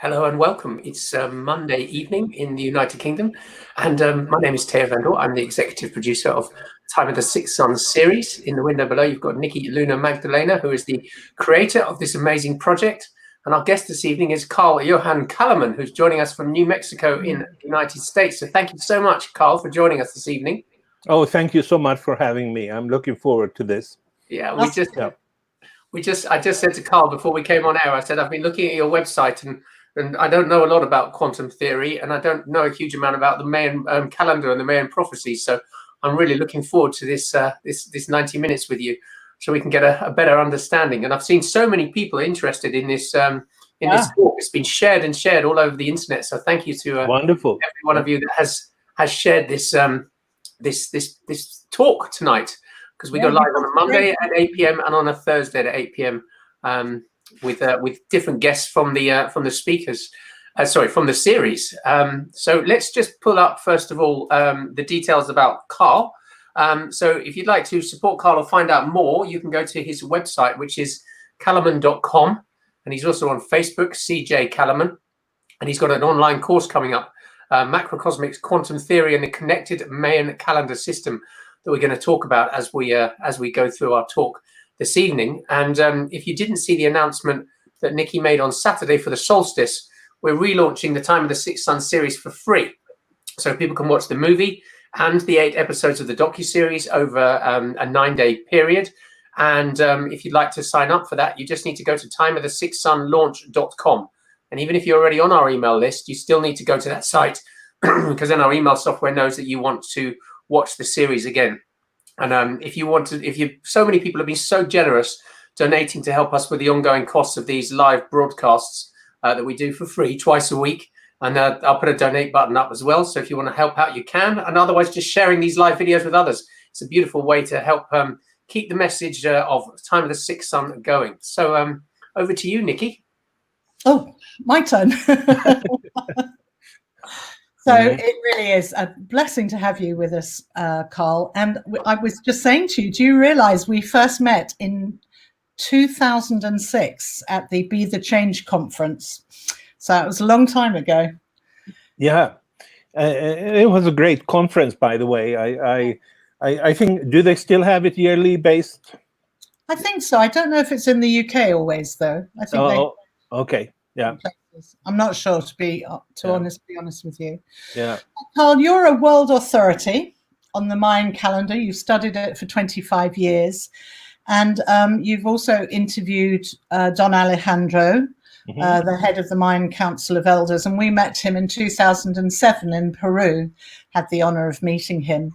Hello and welcome. It's Monday evening in the United Kingdom, and my name is Teo Vendor. I'm the executive producer of Time of the Six Suns series. In the window below, you've got Nikki Luna Magdalena, who is the creator of this amazing project. And our guest this evening is Johan Calleman, who's joining us from New Mexico in the United States. So thank you so much, Carl, for joining us this evening. Oh, thank you so much for having me. I'm looking forward to this. Yeah, I just said to Carl before we came on air, I said, I've been looking at your website and I don't know a lot about quantum theory, and I don't know a huge amount about the Mayan calendar and the Mayan prophecies. So I'm really looking forward to this 90 minutes with you, so we can get a better understanding. And I've seen so many people interested in this this talk. It's been shared and shared all over the internet. So thank you to wonderful every one of you that has shared this this talk tonight, because we go live on a Monday at 8 p.m. and on a Thursday at 8 p.m. With different guests from the speakers, from the series. So let's just pull up first of all the details about Carl. So if you'd like to support Carl or find out more, you can go to his website, which is calleman.com, and he's also on Facebook, CJ Calleman, and he's got an online course coming up, Macrocosmics, Quantum Theory, and the Connected Mayan Calendar System, that we're going to talk about as we go through our talk this evening. And if you didn't see the announcement that Nikki made on Saturday for the solstice, we're relaunching the Time of the Six Suns series for free, so people can watch the movie and the 8 episodes of the docuseries over a 9-day period. And if you'd like to sign up for that, you just need to go to timeofthesixsunlaunch.com. And even if you're already on our email list, you still need to go to that site because then our email software knows that you want to watch the series again. And so many people have been so generous donating to help us with the ongoing costs of these live broadcasts that we do for free twice a week. And I'll put a donate button up as well. So if you want to help out, you can. And otherwise, just sharing these live videos with others. It's a beautiful way to help keep the message of Time of the Sixth Sun going. So over to you, Nikki. Oh, my turn. So it really is a blessing to have you with us, Carl. And I was just saying to you, do you realize we first met in 2006 at the Be the Change conference? So it was a long time ago. Yeah, it was a great conference, by the way. I think, do they still have it yearly based? I think so. I don't know if it's in the UK always, though. I think okay. Yeah. I'm not sure, to be honest with you. Yeah. Carl, you're a world authority on the Mayan calendar. You've studied it for 25 years. And you've also interviewed Don Alejandro, the head of the Mayan Council of Elders. And we met him in 2007 in Peru, had the honor of meeting him.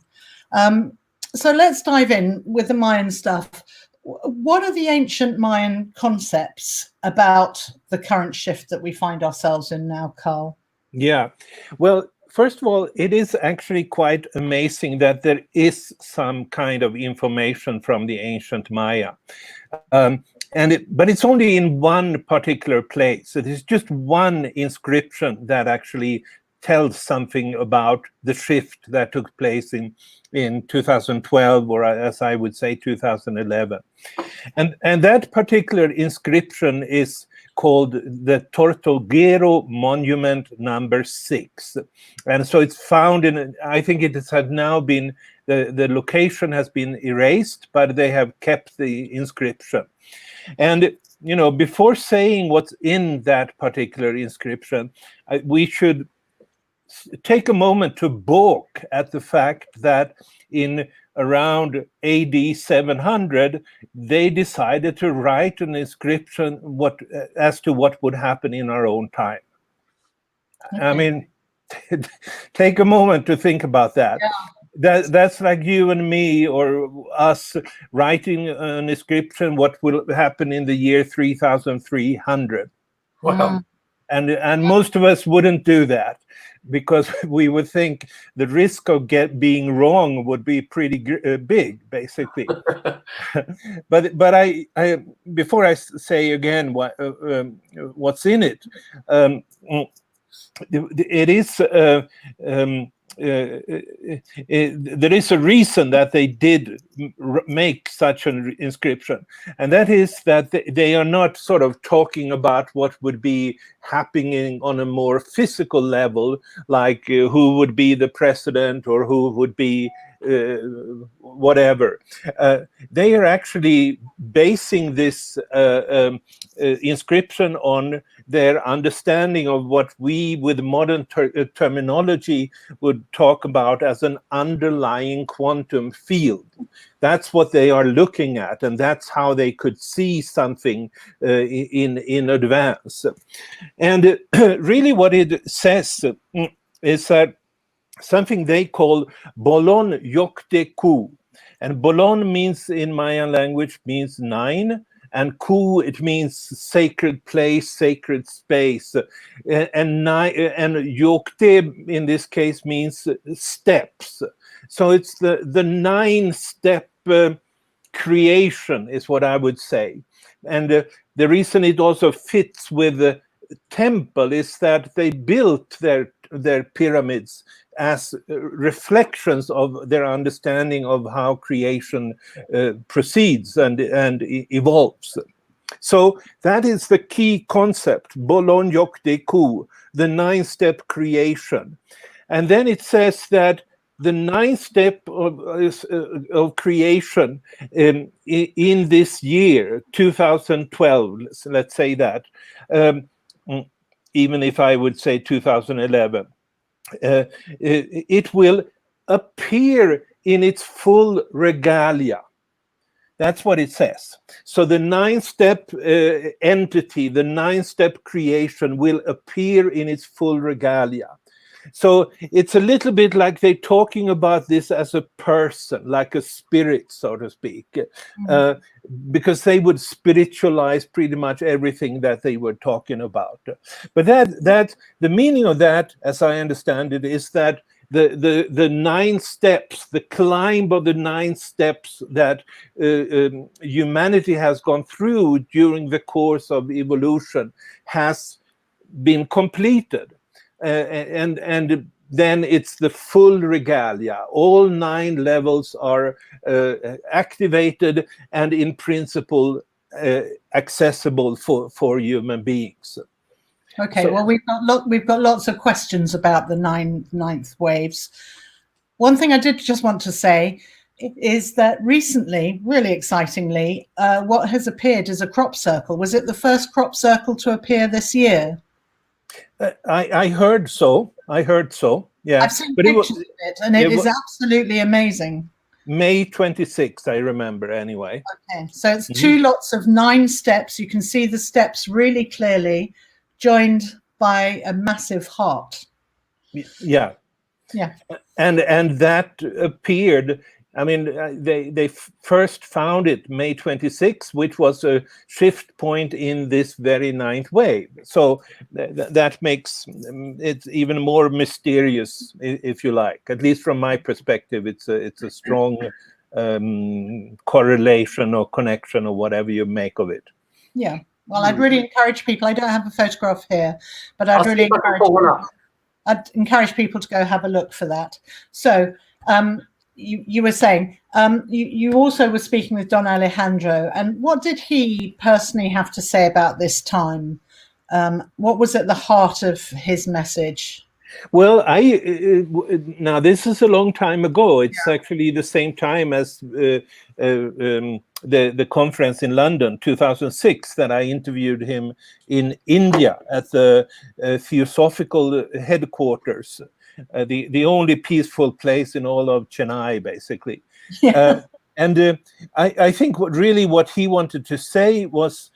So let's dive in with the Mayan stuff. What are the ancient Mayan concepts about the current shift that we find ourselves in now, Carl? Yeah, well, first of all, it is actually quite amazing that there is some kind of information from the ancient Maya. But it's only in one particular place. It is just one inscription that actually tells something about the shift that took place in 2012, or as I would say, 2011. And that particular inscription is called the Tortuguero Monument number 6. And so it's found in, I think it has now been, the location has been erased, but they have kept the inscription. And, you know, before saying what's in that particular inscription, we should take a moment to balk at the fact that in around AD 700, they decided to write an inscription as to what would happen in our own time. Okay. I mean, take a moment to think about that. Yeah. That's like you and me or us writing an inscription, what will happen in the year 3300. Wow. And most of us wouldn't do that, because we would think the risk of being wrong would be pretty big, basically. but I before I say again what's in it, it is there is a reason that they did make such an inscription, and that is that they are not sort of talking about what would be happening on a more physical level, like who would be the president or who would be whatever. They are actually basing this inscription on their understanding of what we, with modern terminology, would talk about as an underlying quantum field. That's what they are looking at, and that's how they could see something in advance. And really what it says is that something they call Bolon Yokte Ku. And Bolon means, in Mayan language, means 9. And Ku, it means sacred place, sacred space. And Yokte, in this case, means steps. So it's the 9-step creation, is what I would say. And the reason it also fits with the temple is that they built their pyramids as reflections of their understanding of how creation proceeds and evolves. So that is the key concept, Bolon Yokte Ku, the 9-step creation. And then it says that the 9th step of creation in this year, 2012, let's say that, even if I would say 2011, it will appear in its full regalia. That's what it says. So the 9-step entity, the 9-step creation will appear in its full regalia. So it's a little bit like they're talking about this as a person, like a spirit, so to speak, because they would spiritualize pretty much everything that they were talking about. But that the meaning of that, as I understand it, is that the 9 steps, the climb of the 9 steps that humanity has gone through during the course of evolution has been completed. And then it's the full regalia. All 9 levels are activated and in principle accessible for human beings. Okay, so, well, we've got lots of questions about the ninth waves. One thing I did just want to say is that recently, really excitingly, what has appeared is a crop circle. Was it the first crop circle to appear this year? I heard so. Yeah, I've seen pictures of it, and it is absolutely amazing. May 26th, I remember anyway. Okay, so it's 2 lots of 9 steps. You can see the steps really clearly, joined by a massive heart. Yeah. And that appeared. I mean, they first found it May 26th, which was a shift point in this very 9th wave. So that makes it even more mysterious, if you like. At least from my perspective, it's a strong correlation or connection or whatever you make of it. Yeah. Well, I'd really encourage people. I don't have a photograph here, but I'd really encourage people to go have a look for that. So. You were saying you also were speaking with Don Alejandro, and what did he personally have to say about this time? What was at the heart of his message? Well, now this is a long time ago. It's actually the same time as the conference in London, 2006, that I interviewed him in India at the Theosophical headquarters. The only peaceful place in all of Chennai, basically. Yeah. I think what he wanted to say was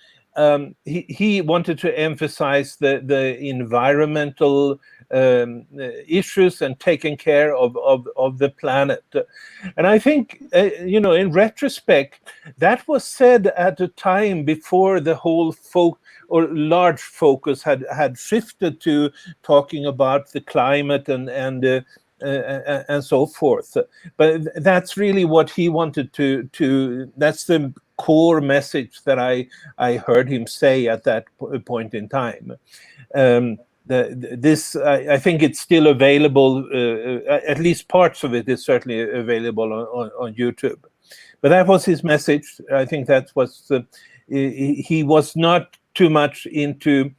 he wanted to emphasize the environmental issues and taking care of the planet. And I think, in retrospect, that was said at a time before the whole large focus had shifted to talking about the climate and so forth. But that's really what he wanted to that's the core message that I heard him say at that point in time. this I think it's still available. At least parts of it is certainly available on YouTube. But that was his message. I think that was he was not too much into,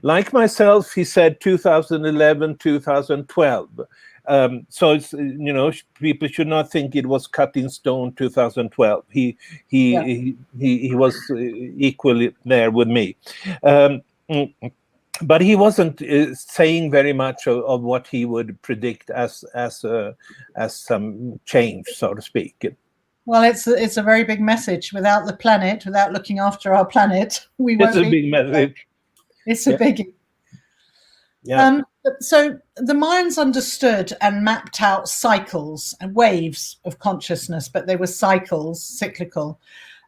like myself, he said 2011, 2012. So it's, people should not think it was cut in stone 2012. He was equally there with me. But he wasn't saying very much of what he would predict as some change, so to speak. Well, it's a very big message. Without the planet, without looking after our planet, we won't. It's a big message. It's a biggie. Yeah. So the Mayans understood and mapped out cycles and waves of consciousness, but they were cycles, cyclical,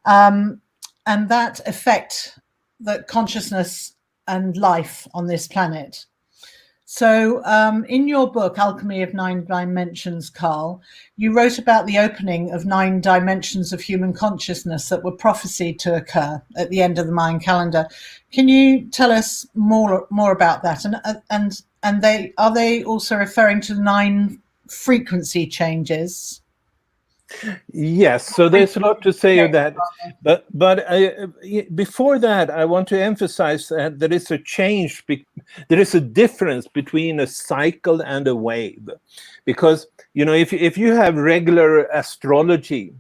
and that affect the consciousness and life on this planet. So in your book, Alchemy of Nine Dimensions, Carl, you wrote about the opening of 9 dimensions of human consciousness that were prophesied to occur at the end of the Mayan calendar. Can you tell us more about that? And are they also referring to 9 frequency changes? Yes, so there's a lot to say of that, but before that, I want to emphasize that there is a change. There is a difference between a cycle and a wave, because if you have regular astrology,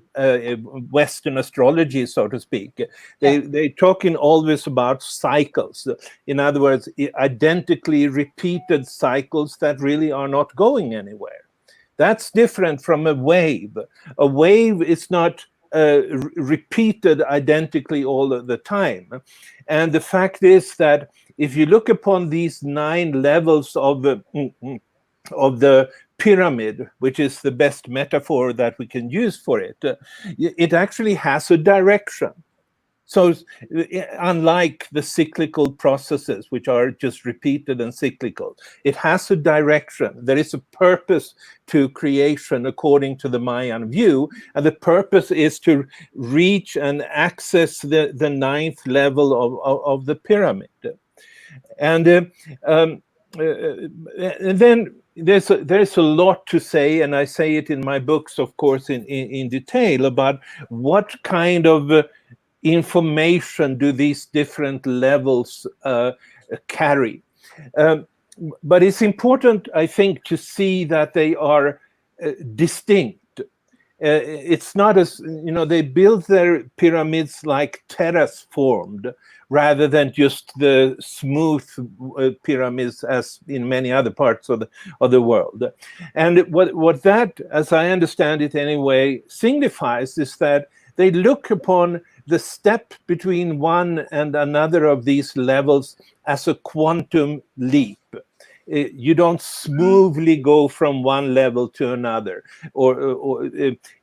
Western astrology, so to speak, they talking always about cycles. In other words, identically repeated cycles that really are not going anywhere. That's different from a wave. A wave is not repeated identically all of the time. And the fact is that if you look upon these 9 levels of the pyramid, which is the best metaphor that we can use for it, it actually has a direction. So unlike the cyclical processes, which are just repeated and cyclical, it has a direction. There is a purpose to creation according to the Mayan view, and the purpose is to reach and access the 9th level of the pyramid. And then there's a lot to say, and I say it in my books, of course, in detail about what kind of information do these different levels carry. But it's important, I think, to see that they are distinct. It's not as, they build their pyramids like terrace formed, rather than just the smooth pyramids as in many other parts of the world. And what that, as I understand it anyway, signifies is that they look upon the step between one and another of these levels as a quantum leap. You don't smoothly go from one level to another, or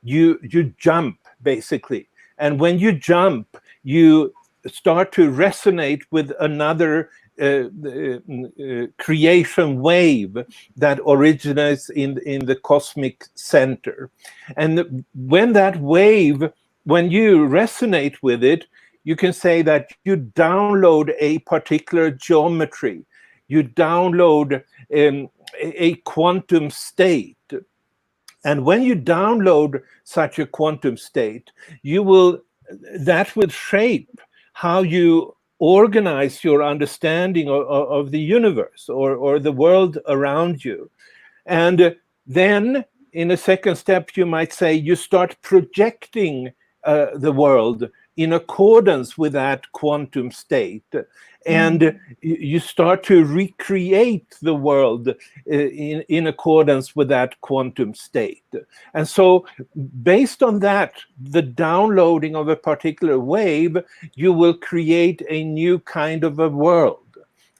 you jump, basically. And when you jump, you start to resonate with another creation wave that originates in the cosmic center. And when that wave, when you resonate with it, you can say that you download a particular geometry, you download a quantum state. And when you download such a quantum state, that will shape how you organize your understanding of the universe or the world around you. And then in a second step, you might say you start projecting the world in accordance with that quantum state. And you start to recreate the world in accordance with that quantum state. And so based on that, the downloading of a particular wave, you will create a new kind of a world.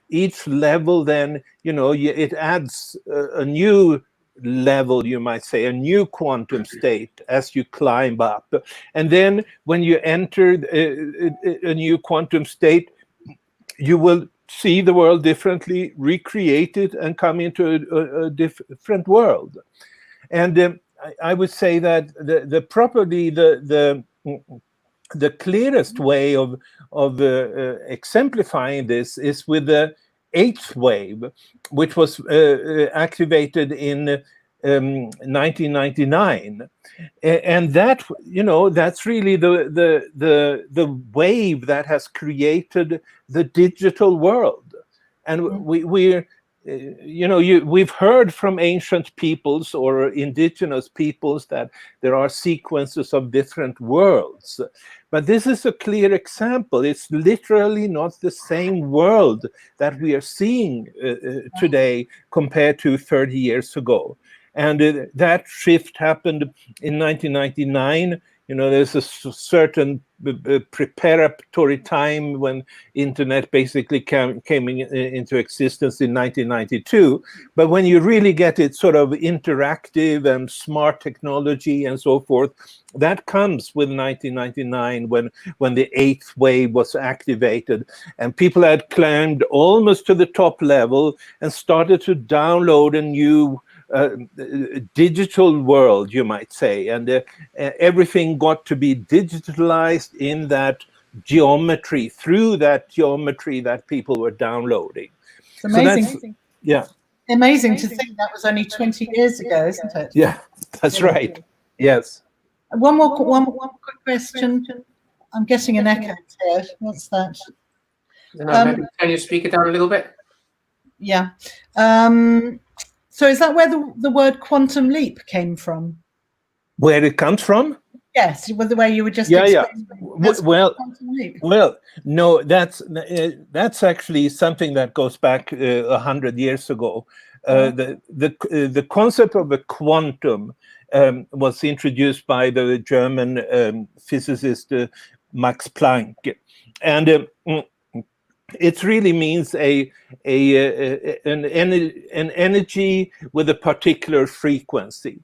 Each level then, it adds a new level, you might say, a new quantum state as you climb up. And then when you enter a new quantum state, you will see the world differently, recreate it, and come into a different world. And I would say that probably the clearest way of exemplifying this is with the eighth wave, which was activated in 1999, and that, you know, that's really the wave that has created the digital world. And we're you know, we've heard from ancient peoples or indigenous peoples that there are sequences of different worlds, but this is a clear example. It's literally not the same world that we are seeing today compared to 30 years ago. And that shift happened in 1999. You know, there's a certain preparatory time when internet basically came into existence in 1992. But when you really get it sort of interactive and smart technology and so forth, that comes with 1999 when the eighth wave was activated, and people had climbed almost to the top level and started to download a new digital world, you might say, and everything got to be digitalized in that geometry, through that geometry that people were downloading. It's amazing. So yeah. Amazing to think that was only 20 years ago, isn't it? Yeah, that's right. Yes. One quick question. I'm getting an echo here. What's that? Maybe can you speak it down a little bit? Yeah. So is that where the word quantum leap came from? Where it comes from? Yes, the way you were just explaining. Well, no, that's actually something that goes back 100 years ago. The concept of a quantum was introduced by the German physicist Max Planck, and it really means an energy with a particular frequency.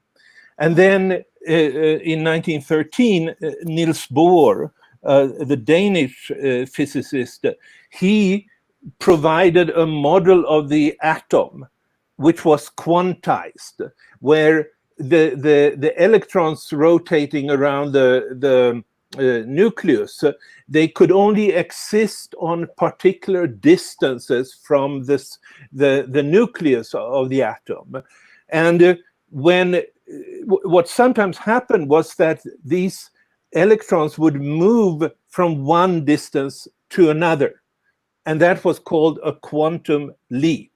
And then in 1913, Niels Bohr, the Danish physicist, he provided a model of the atom, which was quantized, where the electrons rotating around the nucleus, they could only exist on particular distances from the nucleus of the atom. And what sometimes happened was that these electrons would move from one distance to another, and that was called a quantum leap.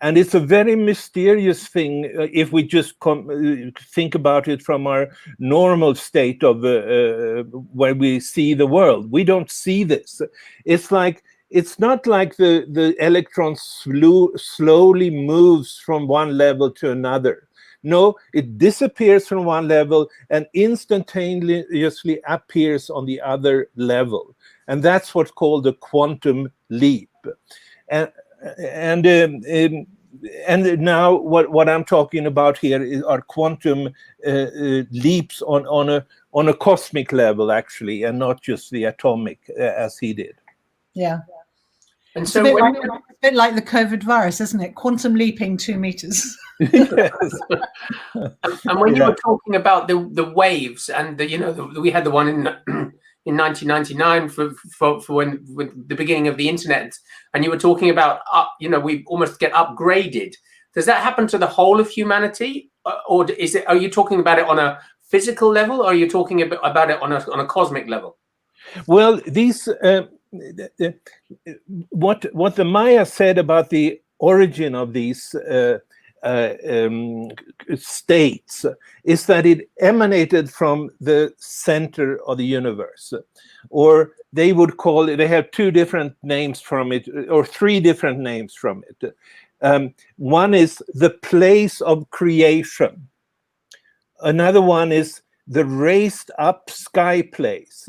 And it's a very mysterious thing if we just think about it from our normal state of where we see the world. We don't see this. It's not like the electron slowly moves from one level to another. No, it disappears from one level and instantaneously appears on the other level. And that's what's called a quantum leap. And now what I'm talking about here are quantum leaps on a cosmic level, actually, and not just the atomic, as he did. Yeah. And so it's a bit like the COVID virus, isn't it? Quantum leaping 2 meters. Yes. And when you were talking about the waves, and we had the one in 1999 for when with the beginning of the internet, and you were talking about we almost get upgraded. Does that happen to the whole of humanity, or are you talking about it on a physical level, or are you talking about it on a cosmic level? Well, these what the Maya said about the origin of these states is that it emanated from the center of the universe, or they would call it, they have 2 different names from it, or 3 different names from it. One is the place of creation. Another one is the raised up sky place.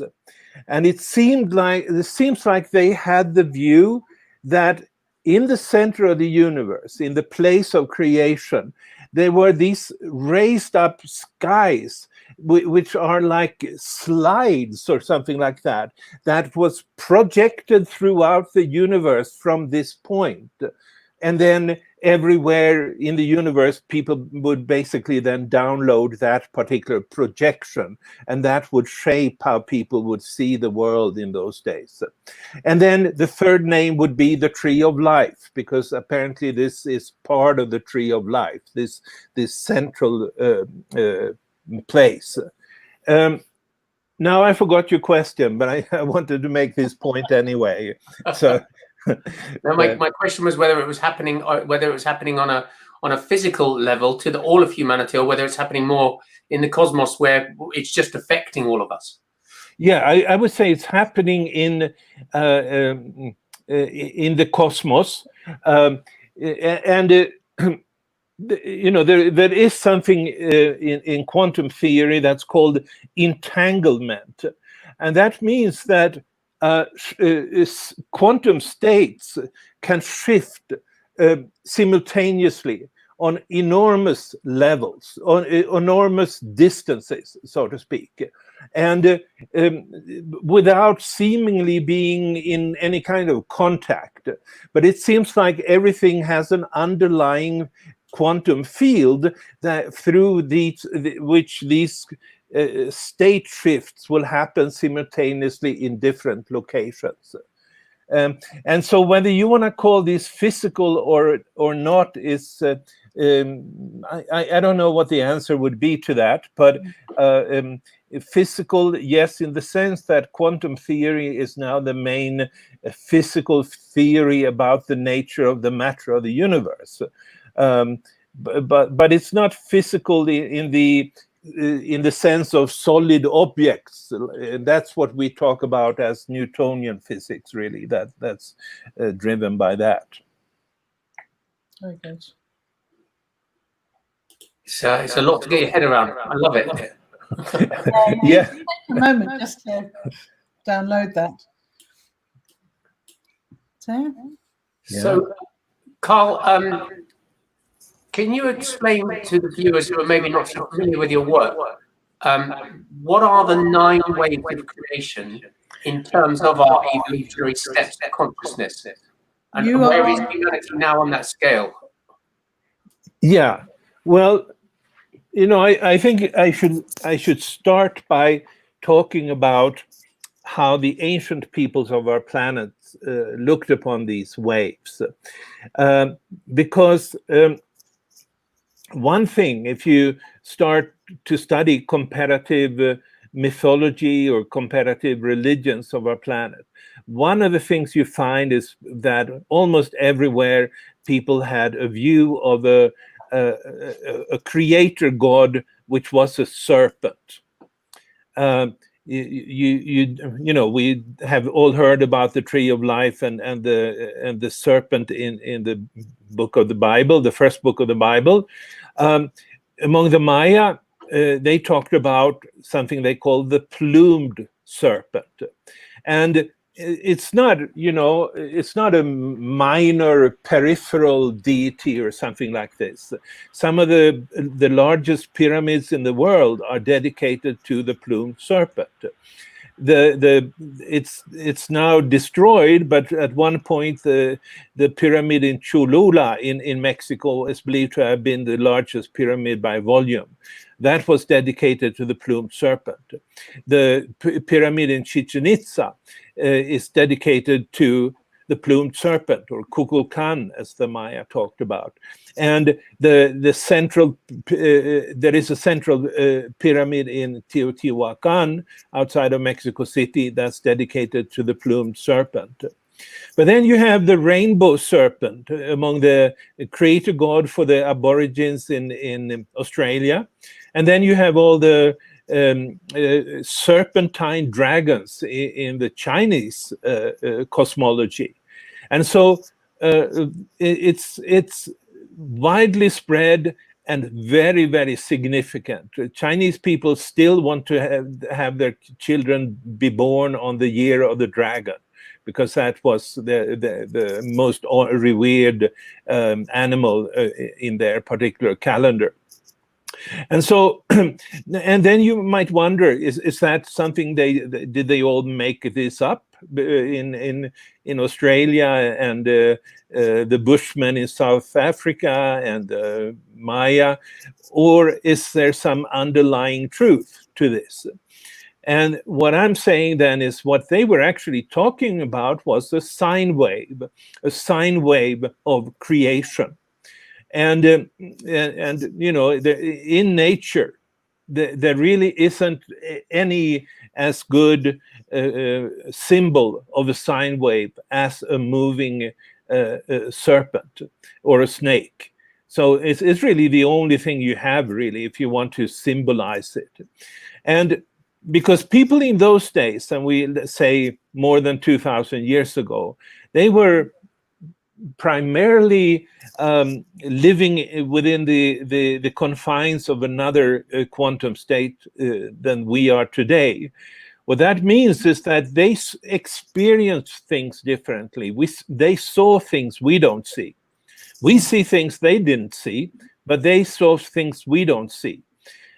And it seems like they had the view that in the center of the universe, in the place of creation, there were these raised up skies, which are like slides or something like that, that was projected throughout the universe from this point. and then everywhere in the universe, people would basically then download that particular projection, and that would shape how people would see the world in those days. And then the third name would be the Tree of Life, because apparently this is part of the Tree of Life, this central place. Now I forgot your question, but I wanted to make this point anyway. So now my question was whether it was happening on a physical level to all of humanity, or whether it's happening more in the cosmos where it's just affecting all of us. Yeah, I would say it's happening in the cosmos, and you know, there is something in quantum theory that's called entanglement, and that means that quantum states can shift simultaneously on enormous levels, on enormous distances, so to speak, and without seemingly being in any kind of contact. But it seems like everything has an underlying quantum field that through which these state shifts will happen simultaneously in different locations. And so whether you want to call this physical or not is I don't know what the answer would be to that, but physical, yes, in the sense that quantum theory is now the main physical theory about the nature of the matter of the universe. But it's not physical in the sense of solid objects. That's what we talk about as Newtonian physics, really. That's driven by that. Very good. It's a lot to get your head around. I love it. Yeah. Take a moment just to download that. So, Carl, can you explain to the viewers who are maybe not so familiar with your work, what are the 9 waves of creation in terms of our evolutionary steps to consciousness? And where is humanity now on that scale? Yeah, well, you know, I think I should start by talking about how the ancient peoples of our planet looked upon these waves, because one thing, if you start to study comparative mythology or comparative religions of our planet, one of the things you find is that almost everywhere people had a view of a creator god, which was a serpent. You know, we have all heard about the tree of life and the serpent in the book of the Bible, the first book of the Bible. Among the Maya, they talked about something they called the plumed serpent, and it's not, you know, it's not a minor peripheral deity or something like this. Some of the largest pyramids in the world are dedicated to the plumed serpent. It's now destroyed, but at one point the pyramid in Cholula in Mexico is believed to have been the largest pyramid by volume. That was dedicated to the plumed serpent. The pyramid in Chichen Itza is dedicated to the plumed serpent, or Kukulkan, as the Maya talked about. And the central, there is a central pyramid in Teotihuacan outside of Mexico City that's dedicated to the plumed serpent. But then you have the rainbow serpent among the creator god for the Aborigines in Australia. And then you have all the serpentine dragons in the Chinese cosmology. And so it's widely spread and very, very significant. Chinese people still want to have their children be born on the year of the dragon, because that was the most revered animal in their particular calendar. And so, and then you might wonder, is that something did they all make this up? in Australia, and the Bushmen in South Africa, and Maya, or is there some underlying truth to this? And what I'm saying then is what they were actually talking about was a sine wave of creation. And you know, in nature, there really isn't any as good symbol of a sine wave as a moving serpent or a snake. So it's really the only thing you have, really, if you want to symbolize it. And because people in those days, and we say more than 2,000 years ago, they were primarily living within the confines of another quantum state than we are today. What that means is that they experience things differently. They saw things we don't see. We see things they didn't see, but they saw things we don't see.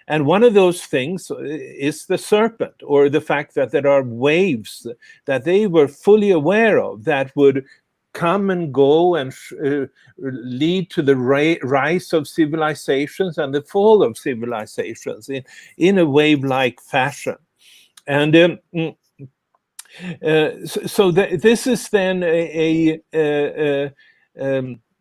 And one of those things is the serpent, or the fact that there are waves that they were fully aware of that would come and go and lead to the rise of civilizations and the fall of civilizations in a wave-like fashion. And this is then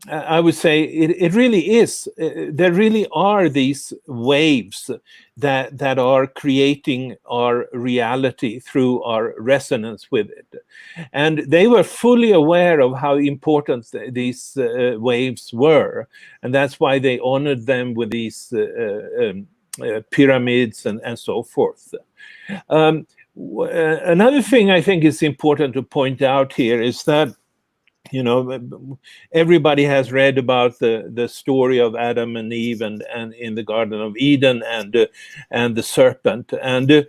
I would say it really is. There really are these waves that are creating our reality through our resonance with it. And they were fully aware of how important these waves were. And that's why they honored them with these pyramids and so forth. Another thing I think is important to point out here is that, you know, everybody has read about the story of Adam and Eve and in the Garden of Eden and the serpent, and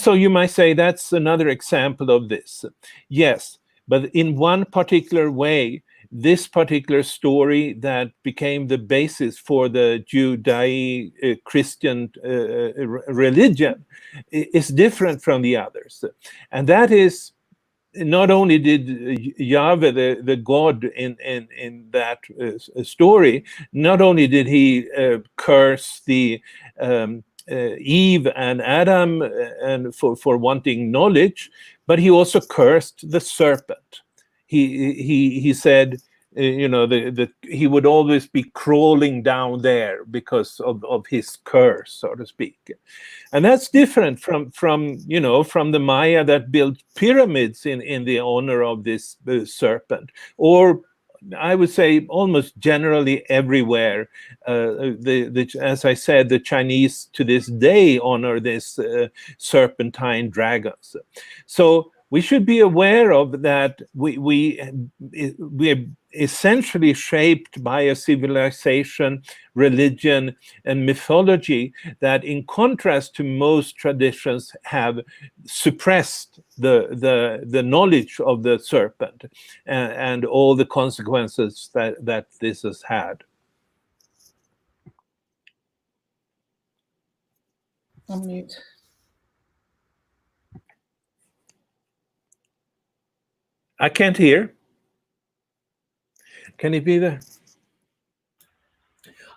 so you might say that's another example of this. Yes, but in one particular way, this particular story that became the basis for the Judeo-Christian religion is different from the others, and that is, not only did Yahweh, the God in that story, not only did he curse the Eve and Adam and for wanting knowledge, but he also cursed the serpent. He said, you know, he would always be crawling down there because of his curse, so to speak. And that's different from you know, from the Maya that built pyramids in the honor of this serpent, or I would say almost generally everywhere. As I said, the Chinese to this day honor this serpentine dragons. So we should be aware of that. We're essentially shaped by a civilization, religion, and mythology that, in contrast to most traditions, have suppressed the knowledge of the serpent and all the consequences that this has had. Unmute. I can't hear. Can it be there?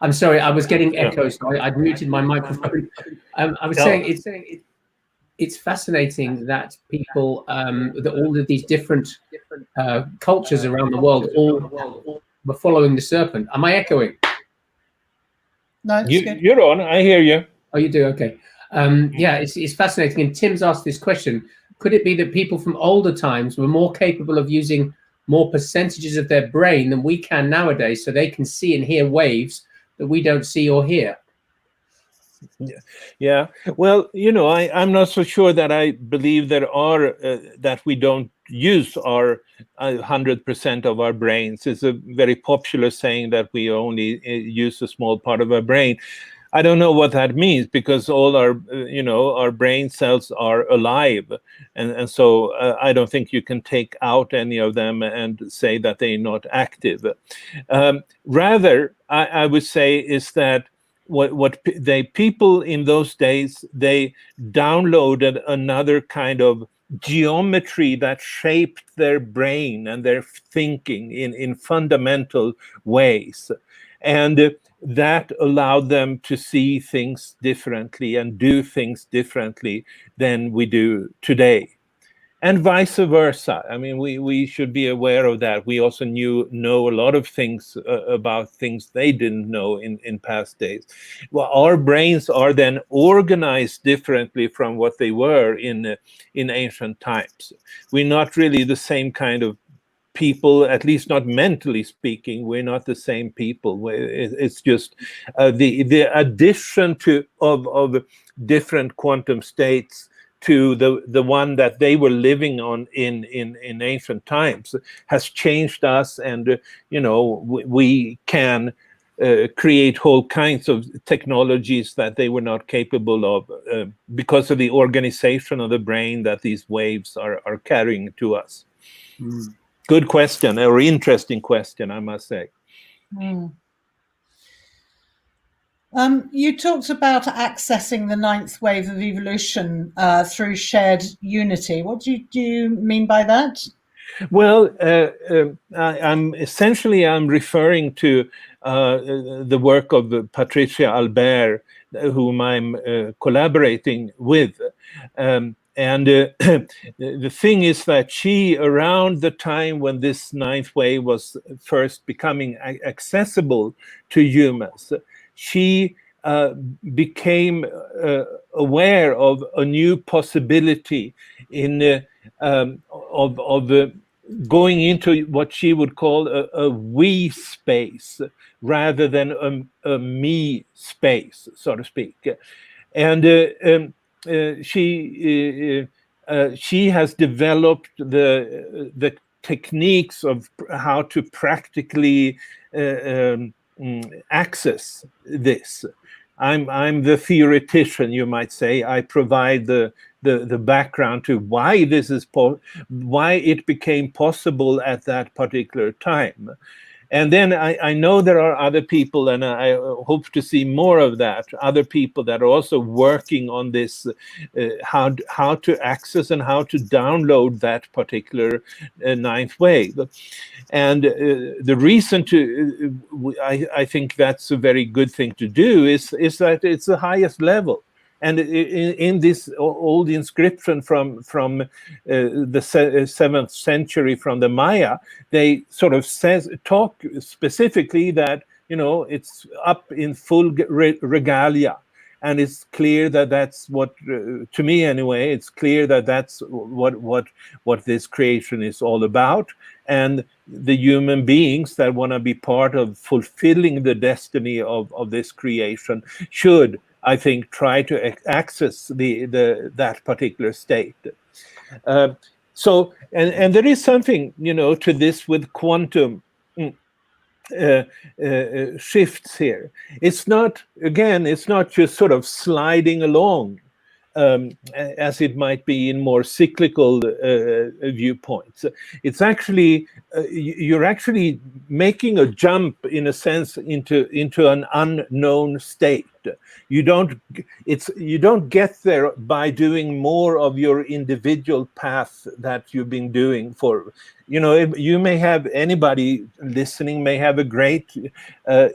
I'm sorry, I was getting echoes, so I'd muted my microphone. I was saying it's fascinating that people, that all of these different cultures around the world all were following the serpent. Am I echoing? No, it's good. You're on. I hear you. Oh, you do? Okay. Yeah, it's fascinating. And Tim's asked this question. Could it be that people from older times were more capable of using more percentages of their brain than we can nowadays, so they can see and hear waves that we don't see or hear? Yeah. Well, you know, I'm not so sure that I believe there are that we don't use our 100% of our brains. It's a very popular saying that we only use a small part of our brain. I don't know what that means, because all our, you know, our brain cells are alive. And so I don't think you can take out any of them and say that they're not active. Rather, I would say is that people in those days, they downloaded another kind of geometry that shaped their brain and their thinking in fundamental ways, and that allowed them to see things differently and do things differently than we do today. And vice versa. I mean, we should be aware of that. We also know a lot of things about things they didn't know in past days. Well, our brains are then organized differently from what they were in ancient times. We're not really the same kind of people, at least not mentally speaking. We're not the same people. It's just the addition of different quantum states to the one that they were living on in ancient times has changed us, and we can create whole kinds of technologies that they were not capable of because of the organization of the brain that these waves are carrying to us. Good question, or interesting question, I must say. You talked about accessing the ninth wave of evolution through shared unity. What do you mean by that? Well, I'm referring to the work of Patricia Albert, whom I'm collaborating with. And the thing is that she, around the time when this ninth wave was first becoming accessible to humans, she became aware of a new possibility in of going into what she would call a we space rather than a me space, so to speak. And she has developed the techniques of how to practically access this. I'm the theoretician, you might say. I provide the background to why this is why it became possible at that particular time. And then I know there are other people, and I hope to see more of that, other people that are also working on this, how to access and how to download that particular ninth wave. And the reason I think that's a very good thing to do is that it's the highest level. And in this old inscription from the 7th century from the Maya, they sort of talk specifically that it's up in full regalia, and it's clear that that's what, to me anyway, it's clear that that's what this creation is all about, and the human beings that want to be part of fulfilling the destiny of this creation should, I think, try to access that particular state. So, and there is something, to this with quantum shifts here. It's not just sort of sliding along as it might be in more cyclical viewpoints. It's actually you're actually making a jump, in a sense, into an unknown state. You don't get there by doing more of your individual path that you've been doing for. You may have, anybody listening may have a great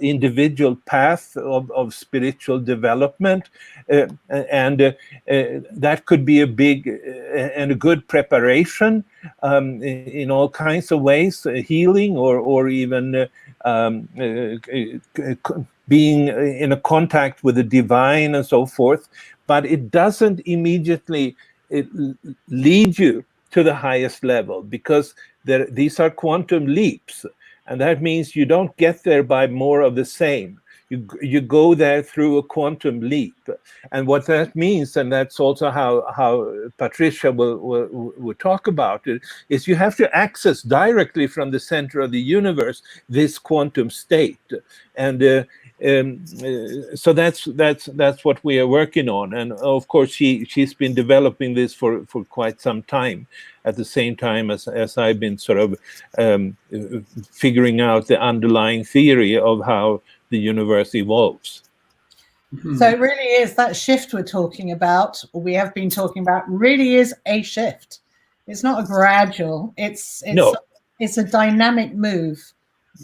individual path of spiritual development, and that could be a big and a good preparation in all kinds of ways, healing or even being in a contact with the divine and so forth. But it doesn't immediately lead you to the highest level, because these are quantum leaps, and that means you don't get there by more of the same. You go there through a quantum leap, and what that means, and that's also how Patricia will talk about it, is you have to access directly from the center of the universe this quantum state, and so that's what we are working on. And of course she's been developing this for quite some time, at the same time as I've been sort of figuring out the underlying theory of how the universe evolves. So it really is that shift we're talking about, or we have been talking about, really is a shift. It's not a gradual. It's a dynamic move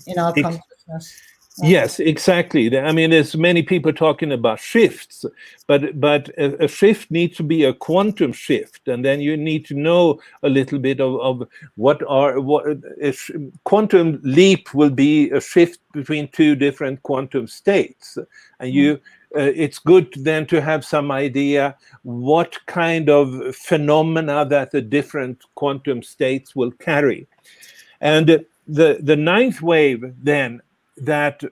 in our consciousness. Yes, exactly. I mean, there's many people talking about shifts, but a shift needs to be a quantum shift, and then you need to know a little bit of quantum leap will be a shift between two different quantum states, and it's good then to have some idea what kind of phenomena that the different quantum states will carry, and the ninth wave then that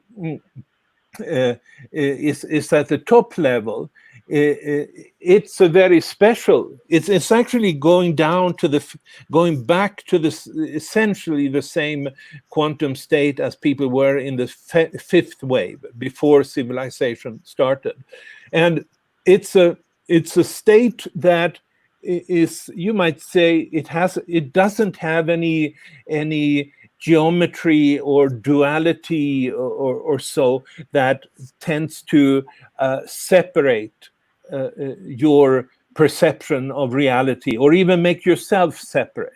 is at the top level. It's a very special. It's actually going back to essentially the same quantum state as people were in the fifth wave before civilization started, and it's a state that is, you might say, it doesn't have any geometry or duality or so that tends to separate your perception of reality or even make yourself separate.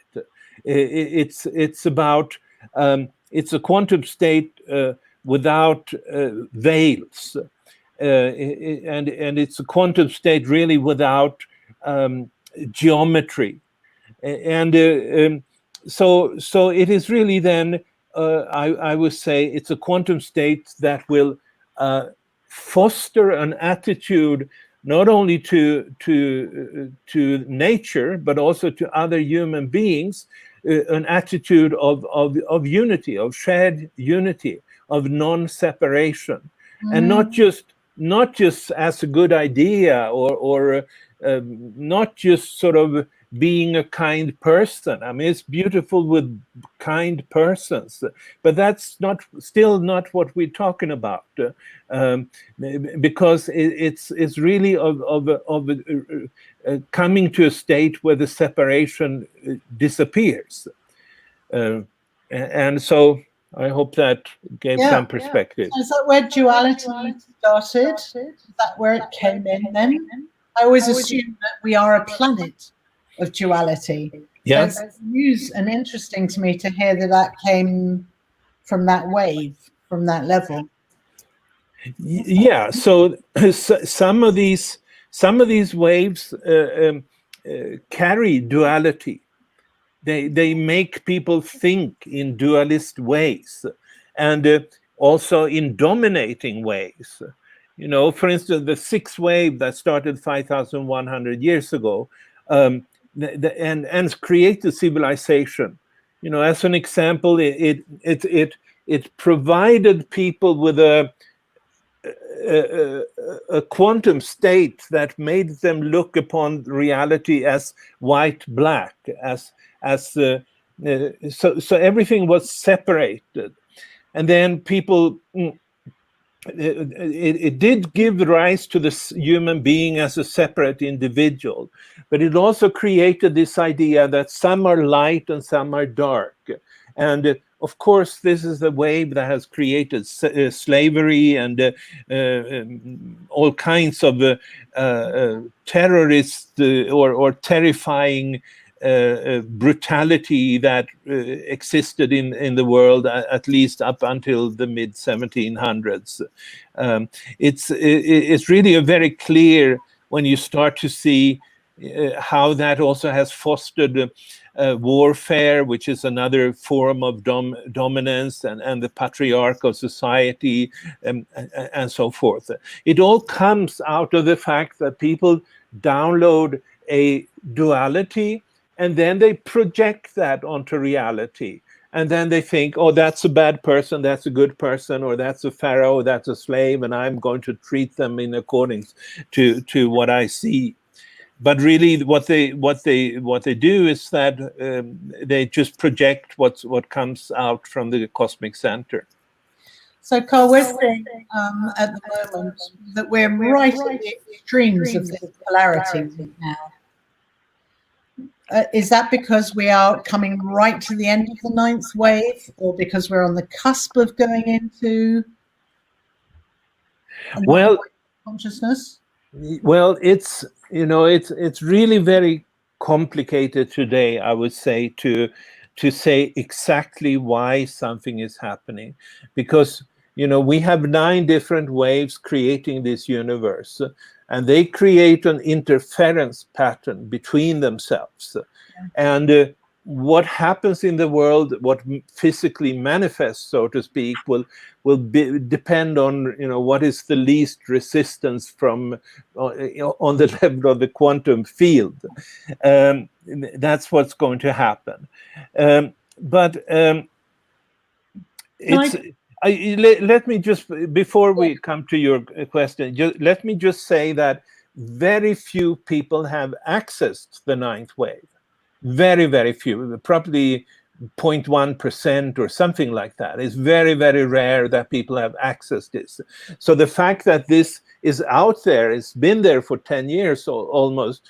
It's about it's a quantum state without veils, and it's a quantum state really without geometry, and so it is really then, I would say, it's a quantum state that will foster an attitude not only to nature but also to other human beings, an attitude of unity, of shared unity, of non-separation, and not just as a good idea or not just sort of being a kind person. I mean, it's beautiful with kind persons, but that's still not what we're talking about, because it's really of coming to a state where the separation disappears, and so I hope that gave some perspective. So is that where duality started? Is that where it came in then? I always assume that we are a planet of duality. Yeah. So it's news and interesting to me to hear that came from that wave, from that level. Yeah. So some of these waves carry duality. They make people think in dualist ways, and also in dominating ways. You know, for instance, the sixth wave that started 5,100 years ago, and created civilization. You know, as an example, it provided people with a quantum state that made them look upon reality as white black, so everything was separated, and then people. It did give rise to the human being as a separate individual, but it also created this idea that some are light and some are dark. And of course, this is the wave that has created slavery and all kinds of terrorist or terrifying brutality that existed in the world, at least up until the mid 1700s. It's really a very clear when you start to see how that also has fostered warfare, which is another form of dominance, and the patriarchal society, and so forth. It all comes out of the fact that people download a duality, and then they project that onto reality. And then they think, oh, that's a bad person, that's a good person, or that's a pharaoh, that's a slave, and I'm going to treat them in accordance to what I see. But really, what they do is that they just project what comes out from the cosmic center. So, Carl, we're saying at the moment that we're right at the extremes of this polarity now. Is that because we are coming right to the end of the ninth wave, or because we're on the cusp of going into? Well, consciousness? Well, it's really very complicated today, I would say, to say exactly why something is happening, because we have 9 different waves creating this universe, and they create an interference pattern between themselves. And what happens in the world, what physically manifests, so to speak, will depend on what is the least resistance from on the level of the quantum field. That's what's going to happen. Let me just, before we come to your question, let me just say that very few people have accessed the 9th wave. Very, very few, probably 0.1% or something like that. It's very, very rare that people have accessed this. So the fact that this is out there, it's been there for 10 years almost,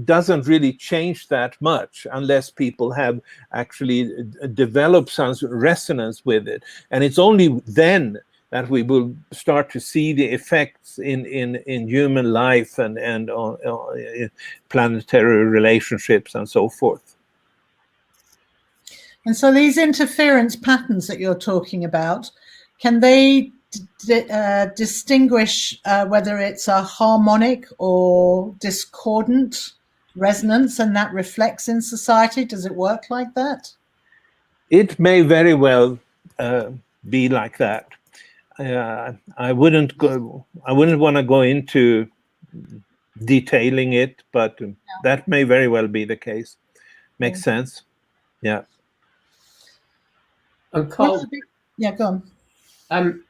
doesn't really change that much unless people have actually developed some resonance with it. And it's only then that we will start to see the effects in human life and in planetary relationships and so forth. And so these interference patterns that you're talking about, can they distinguish whether it's a harmonic or discordant resonance, and that reflects in society? Does it work like that? It may very well be like that. I wouldn't want to go into detailing it, but that may very well be the case. Makes sense. Yeah. And Carl, yeah, go on.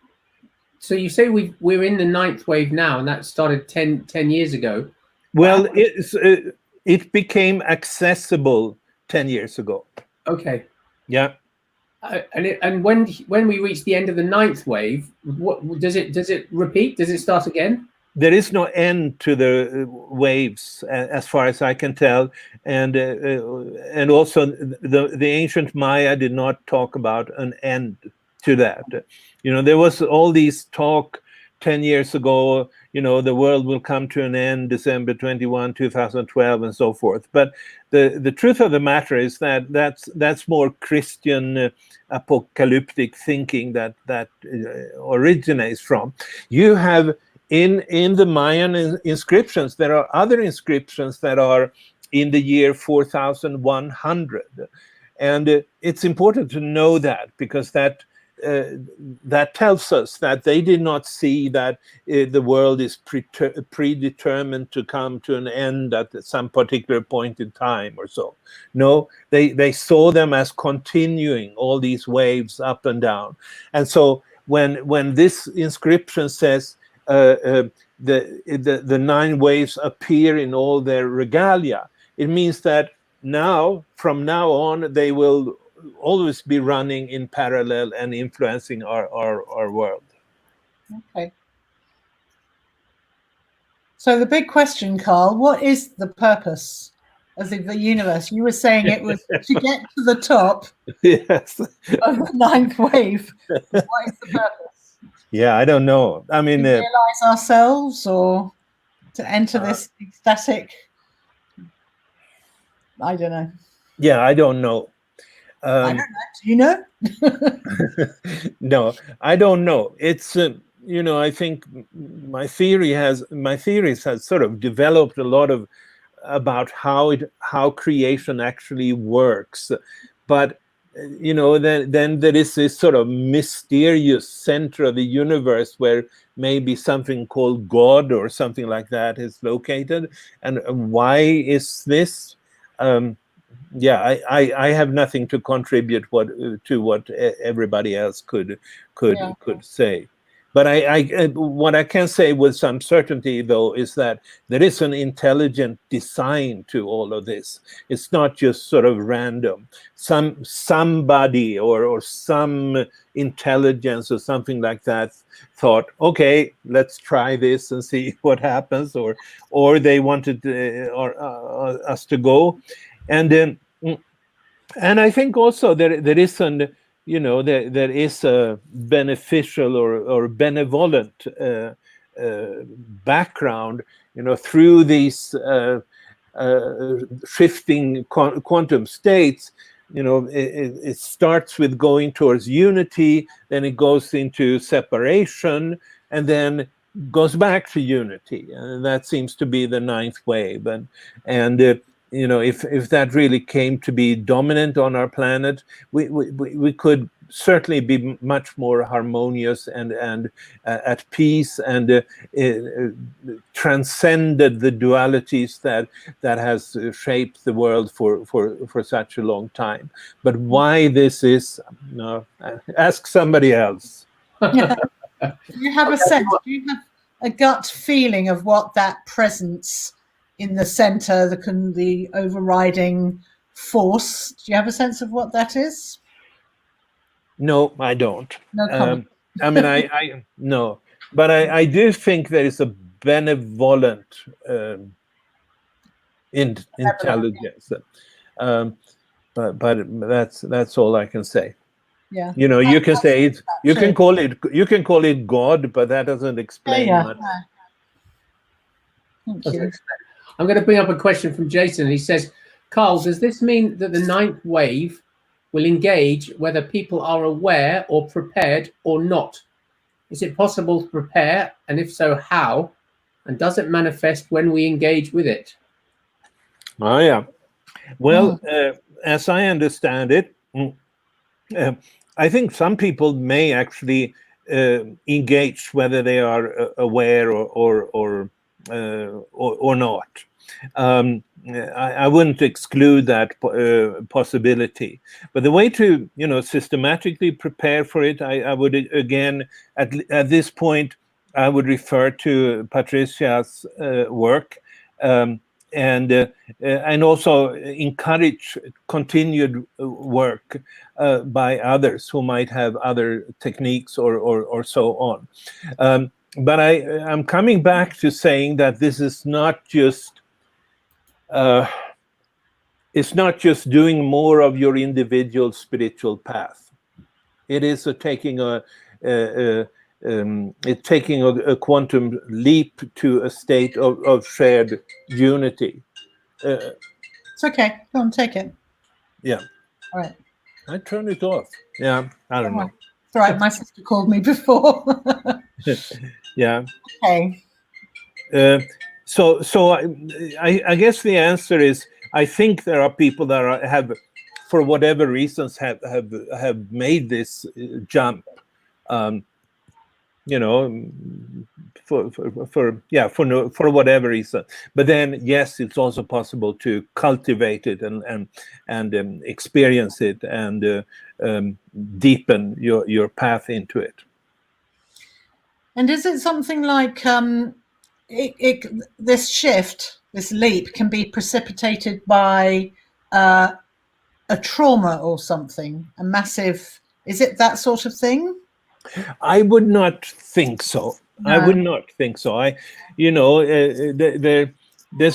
So you say we're in the 9th wave now, and that started 10 years ago. Well, it became accessible 10 years ago. Okay. Yeah. And when we reach the end of the 9th wave, what does it repeat? Does it start again? There is no end to the waves, as far as I can tell, and also the ancient Maya did not talk about an end to that. There was all these talk 10 years ago. The world will come to an end December 21, 2012, and so forth. But the truth of the matter is that that's more Christian apocalyptic thinking that originates from. You have in the Mayan inscriptions, there are other inscriptions that are in the year 4100, and it's important to know that, because that tells us that they did not see that the world is predetermined to come to an end at some particular point in time or so. No, they saw them as continuing, all these waves up and down. And so when this inscription says the 9 waves appear in all their regalia, it means that from now on, they will always be running in parallel and influencing our world. Okay. So the big question, Carl, what is the purpose of the universe? You were saying it was to get to the top yes. of the 9th wave. What is the purpose? Yeah, I don't know. I mean, to realize ourselves, or to enter this ecstatic, I don't know. Yeah, I don't know. I don't know. Do you know? No, I don't know. It's I think my theories has sort of developed a lot about how creation actually works, but then there is this sort of mysterious center of the universe where maybe something called God or something like that is located. And why is this? I have nothing to contribute to what everybody else could say. But what I can say with some certainty, though, is that there is an intelligent design to all of this. It's not just sort of random. Somebody or some intelligence or something like that thought, okay, let's try this and see what happens, or they wanted us to go, and I think also there is there is a beneficial or benevolent background, through these shifting quantum states. It starts with going towards unity, then it goes into separation, and then goes back to unity. And that seems to be the ninth wave. And if that really came to be dominant on our planet, we could certainly be much more harmonious and at peace, and transcended the dualities that has shaped the world for such a long time. But why this is, ask somebody else. Do you have a sense? Do you have a gut feeling of what that presence in the center, the overriding force? Do you have a sense of what that is? No, I don't. No comment. I mean, I no, but I do think there is a benevolent intelligence. But that's all I can say. Yeah. You can say it. You can call it God, but that doesn't explain much. Thank you. I'm going to bring up a question from Jason. He says, Carl, does this mean that the ninth wave will engage whether people are aware or prepared or not? Is it possible to prepare? And if so, how? And does it manifest when we engage with it? Oh, yeah. Well, as I understand it, I think some people may actually engage whether they are aware or not. I wouldn't exclude that possibility. But the way to, systematically prepare for it, I would, again, at this point, I would refer to Patricia's work, and also encourage continued work by others who might have other techniques or so on. But I'm coming back to saying that this is not just it's not just doing more of your individual spiritual path. It is taking a quantum leap to a state of shared unity. It's okay. Go on, take it. Yeah. All right. I turn it off. Yeah, I don't know. It's all right. My sister called me before. Yeah. Okay. So I guess the answer is, I think there are people that have, for whatever reasons, have made this jump. For whatever reason. But then, yes, it's also possible to cultivate it and experience it and deepen your path into it. And is it something like this shift, this leap, can be precipitated by a trauma or something, a massive? Is it that sort of thing? I would not think so. No. I would not think so. There's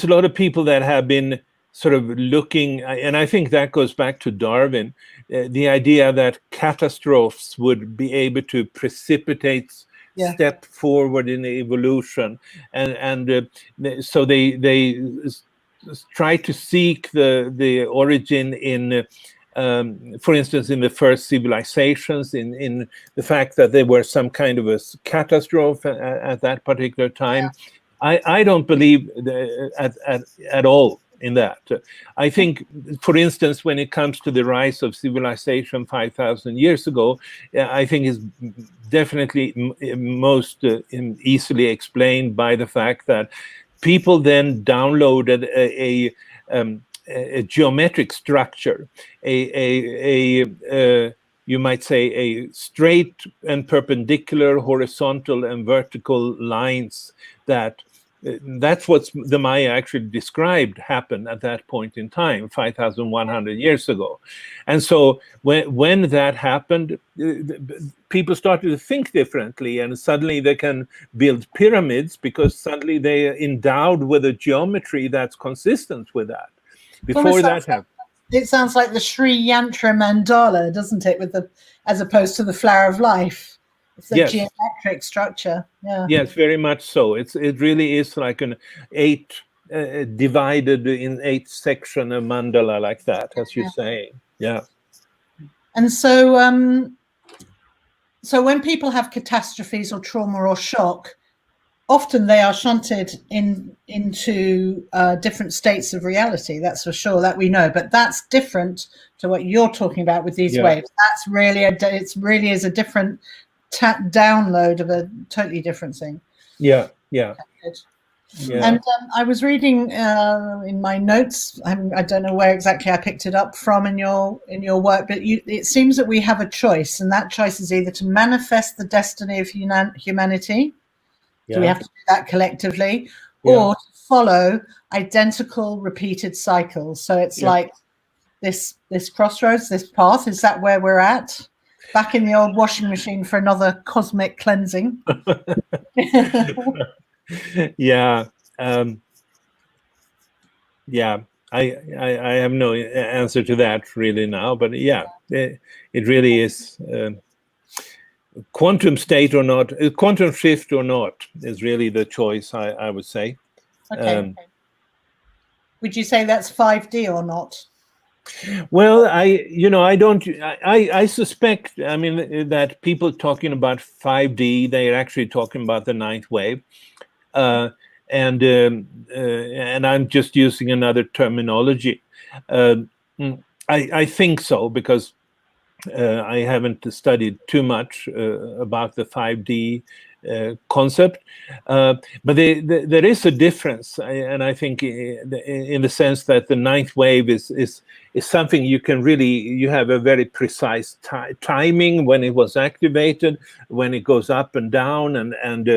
a lot of people that have been sort of looking, and I think that goes back to Darwin, the idea that catastrophes would be able to precipitate step forward in evolution, and so they try to seek the origin in. For instance, in the first civilizations, in the fact that there were some kind of a catastrophe at that particular time. I don't believe at all in that. I think, for instance, when it comes to the rise of civilization 5,000 years ago, I think is definitely most easily explained by the fact that people then downloaded a geometric structure, you might say a straight and perpendicular, horizontal and vertical lines that's what the Maya actually described happened at that point in time, 5,100 years ago. And so when that happened, people started to think differently, and suddenly they can build pyramids because suddenly they're endowed with a geometry that's consistent with that. Before that happened, it sounds like the Sri Yantra mandala, doesn't it? As opposed to the flower of life. It's a geometric structure. Yeah. Yes, very much so. It really is like an 8 divided in 8 section, a mandala like that, as you say. Yeah. And so, so when people have catastrophes or trauma or shock, often they are shunted into different states of reality. That's for sure, that we know. But that's different to what you're talking about with these waves. That's really it really is a different download of a totally different thing. Yeah. And I was reading in my notes. I don't know where exactly I picked it up from in your work, but it seems that we have a choice, and that choice is either to manifest the destiny of humanity. So we have to do that collectively, or to follow identical repeated cycles. So it's like this crossroads, this path. Is that where we're at? Back in the old washing machine for another cosmic cleansing. Yeah. I have no answer to that really now, but it really is quantum state or not, quantum shift or not is really the choice, I would say. Okay. Would you say that's 5D or not? Well, I suspect, I mean, that people talking about 5D, they're actually talking about the ninth wave. And I'm just using another terminology. I think so, because I haven't studied too much about the 5D concept, but there is a difference, and I think in the sense that the ninth wave is something you have a very precise timing when it was activated, when it goes up and down, and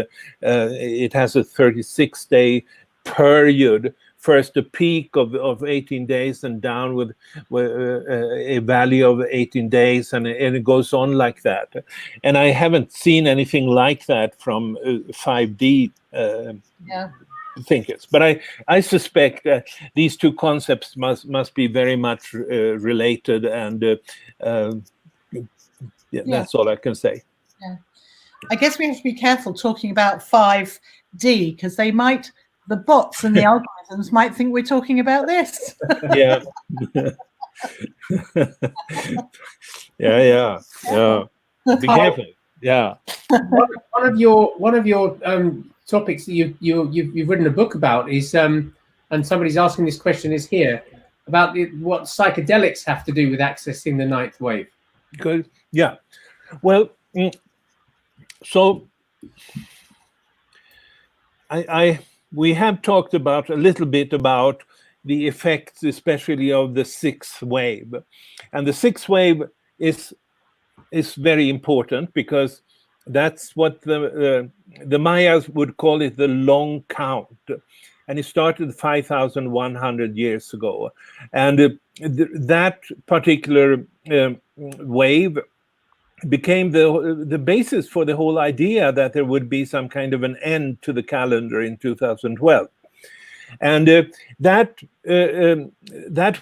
it has a 36-day period. First a peak of 18 days and down with a value of 18 days, and it goes on like that. And I haven't seen anything like that from 5D thinkers. But I suspect that these two concepts must be very much related, and that's all I can say. Yeah. I guess we have to be careful talking about 5D, because the bots and the algorithms might think we're talking about this. Yeah. Be careful. Yeah. One of your topics that you've written a book about is and somebody's asking this question is here about what psychedelics have to do with accessing the ninth wave. Good. Yeah. Well, so we have talked about a little bit about the effects, especially of the sixth wave. And the sixth wave is very important, because that's what the Mayas would call it, the long count. And it started 5,100 years ago. And that particular wave became the basis for the whole idea that there would be some kind of an end to the calendar in 2012. And that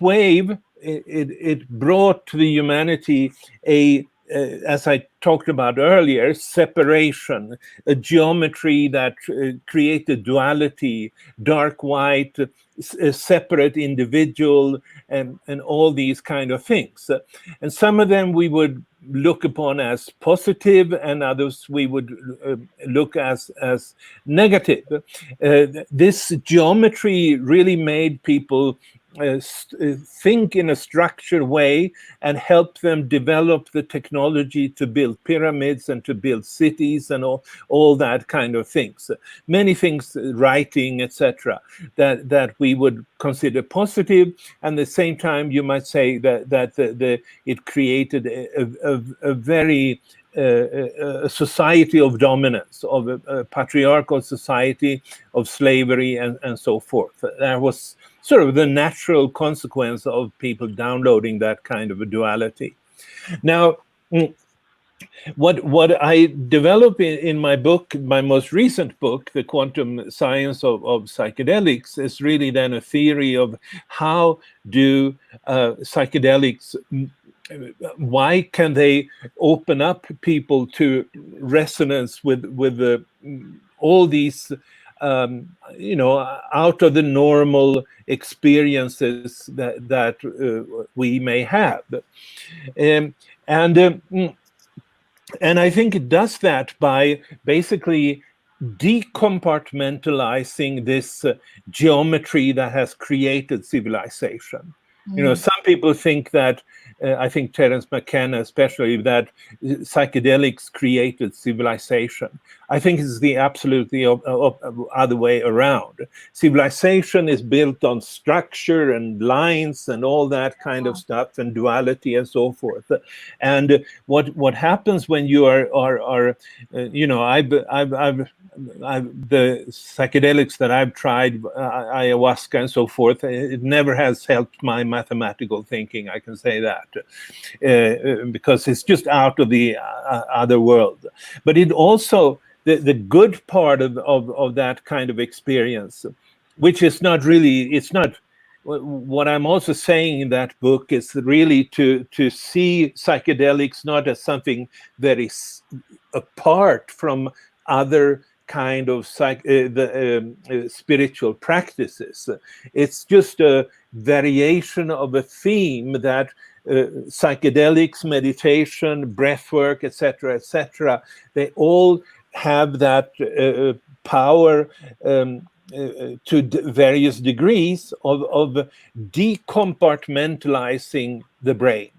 wave, it brought to the humanity as I talked about earlier, separation, a geometry that created duality, dark, white, a separate individual, and all these kind of things. And some of them we would look upon as positive, and others we would look as negative. This geometry really made people think in a structured way and help them develop the technology to build pyramids and to build cities and all that kind of things. Many things, writing, etc., that we would consider positive. And at the same time, you might say that it created a very a society of dominance, of a patriarchal society, of slavery, and so forth. That was sort of the natural consequence of people downloading that kind of a duality. Now, what I develop in my book, my most recent book, The Quantum Science of Psychedelics, is really then a theory of how do psychedelics why can they open up people to resonance with all these out of the normal experiences that we may have, and I think it does that by basically decompartmentalizing this geometry that has created civilization. Some people think that, I think Terence McKenna especially, that psychedelics created civilization. I think it's the absolutely other way around. Civilization is built on structure and lines and all that kind of stuff, and duality and so forth. And what happens when you are the psychedelics that I've tried, ayahuasca and so forth, it never has helped my mathematical thinking, I can say that, because it's just out of the other world. But it also, the good part of that kind of experience, which is not really, it's not, what I'm also saying in that book is really to see psychedelics not as something that is apart from other kind of spiritual practices. It's just a variation of a theme that psychedelics, meditation, breathwork, etc., they all have that power to various degrees of decompartmentalizing the brain.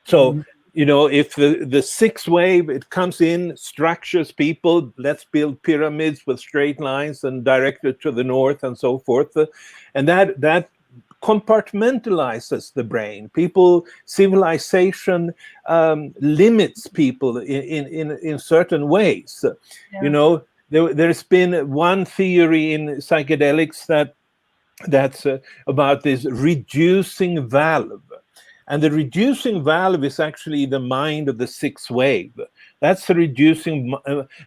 So if the sixth wave, it comes in, structures people, let's build pyramids with straight lines and directed to the north and so forth. And that compartmentalizes the brain. Civilization limits people in certain ways. Yeah. There's been one theory in psychedelics that's about this reducing valve. And the reducing valve is actually the mind of the sixth wave. That's the reducing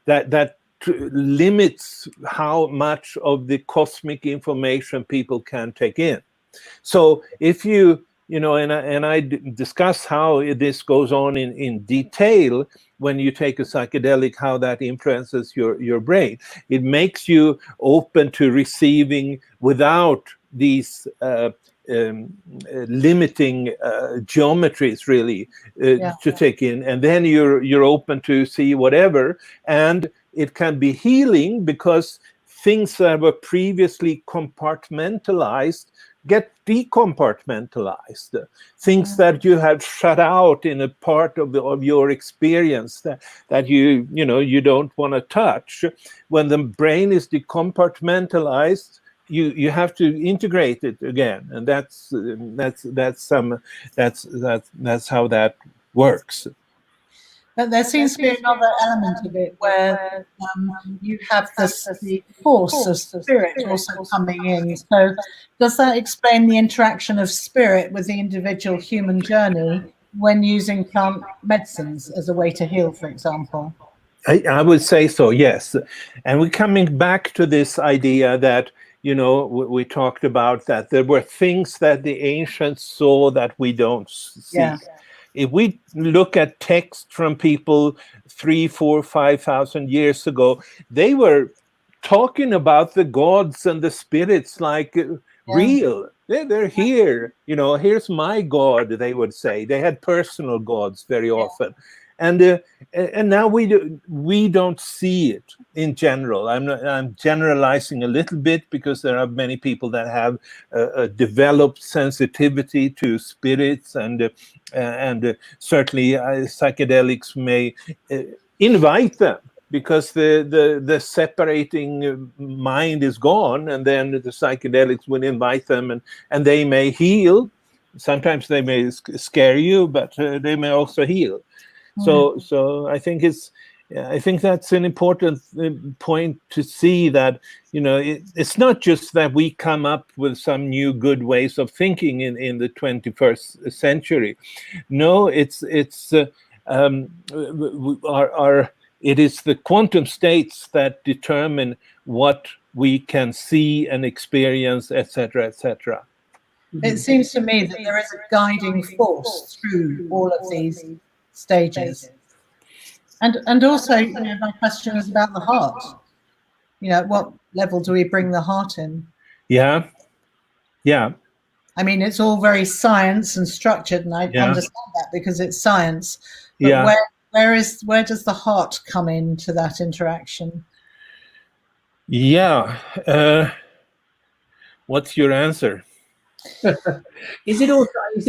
that limits how much of the cosmic information people can take in. So if and I discuss how this goes on in detail when you take a psychedelic, how that influences your brain. It makes you open to receiving without these limiting geometries, really, to take in, and then you're open to see whatever, and it can be healing because things that were previously compartmentalized get decompartmentalized. Things that you have shut out in a part of your experience that you don't want to touch. When the brain is decompartmentalized, you have to integrate it again, and that's how that works. But there seems to be another element of it where you have the force of spirit also coming in. So does that explain the interaction of spirit with the individual human journey when using plant medicines as a way to heal, for example? I would say so, yes. And we're coming back to this idea that, we talked about, that there were things that the ancients saw that we don't see. Yeah. If we look at text from people 3,000, 4,000, 5,000 years ago, they were talking about the gods and the spirits like real. They're here. Here's my God, they would say. They had personal gods very often. And now we don't see it in general. I'm generalizing a little bit because there are many people that have a developed sensitivity to spirits, and certainly psychedelics may invite them, because the separating mind is gone, and then the psychedelics will invite them, and they may heal. Sometimes they may scare you, but they may also heal. So I think that's an important point to see, that it's not just that we come up with some new good ways of thinking in the 21st century. No, it is the quantum states that determine what we can see and experience, etc., etc. It seems to me that there is a guiding force through all of these stages. And also, my question is about the heart. At what level do we bring the heart in? Yeah. I mean, it's all very science and structured, and I understand that because it's science. But where does the heart come into that interaction? Yeah. What's your answer? Is it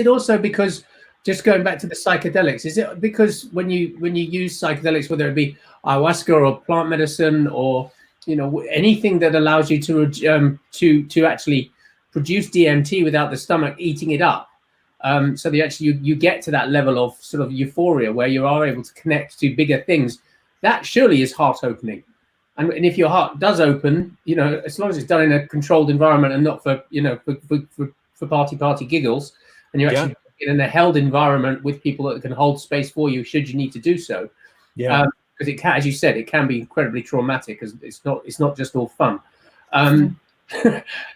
also because, just going back to the psychedelics, is it because when you use psychedelics, whether it be ayahuasca or plant medicine or anything that allows you to actually produce DMT without the stomach eating it up, so that you get to that level of sort of euphoria where you are able to connect to bigger things, that surely is heart opening. And if your heart does open, as long as it's done in a controlled environment and not for party giggles, and you're actually in a held environment with people that can hold space for you should you need to do so. Yeah. Because it can, as you said, it can be incredibly traumatic, because it's not just all fun. Then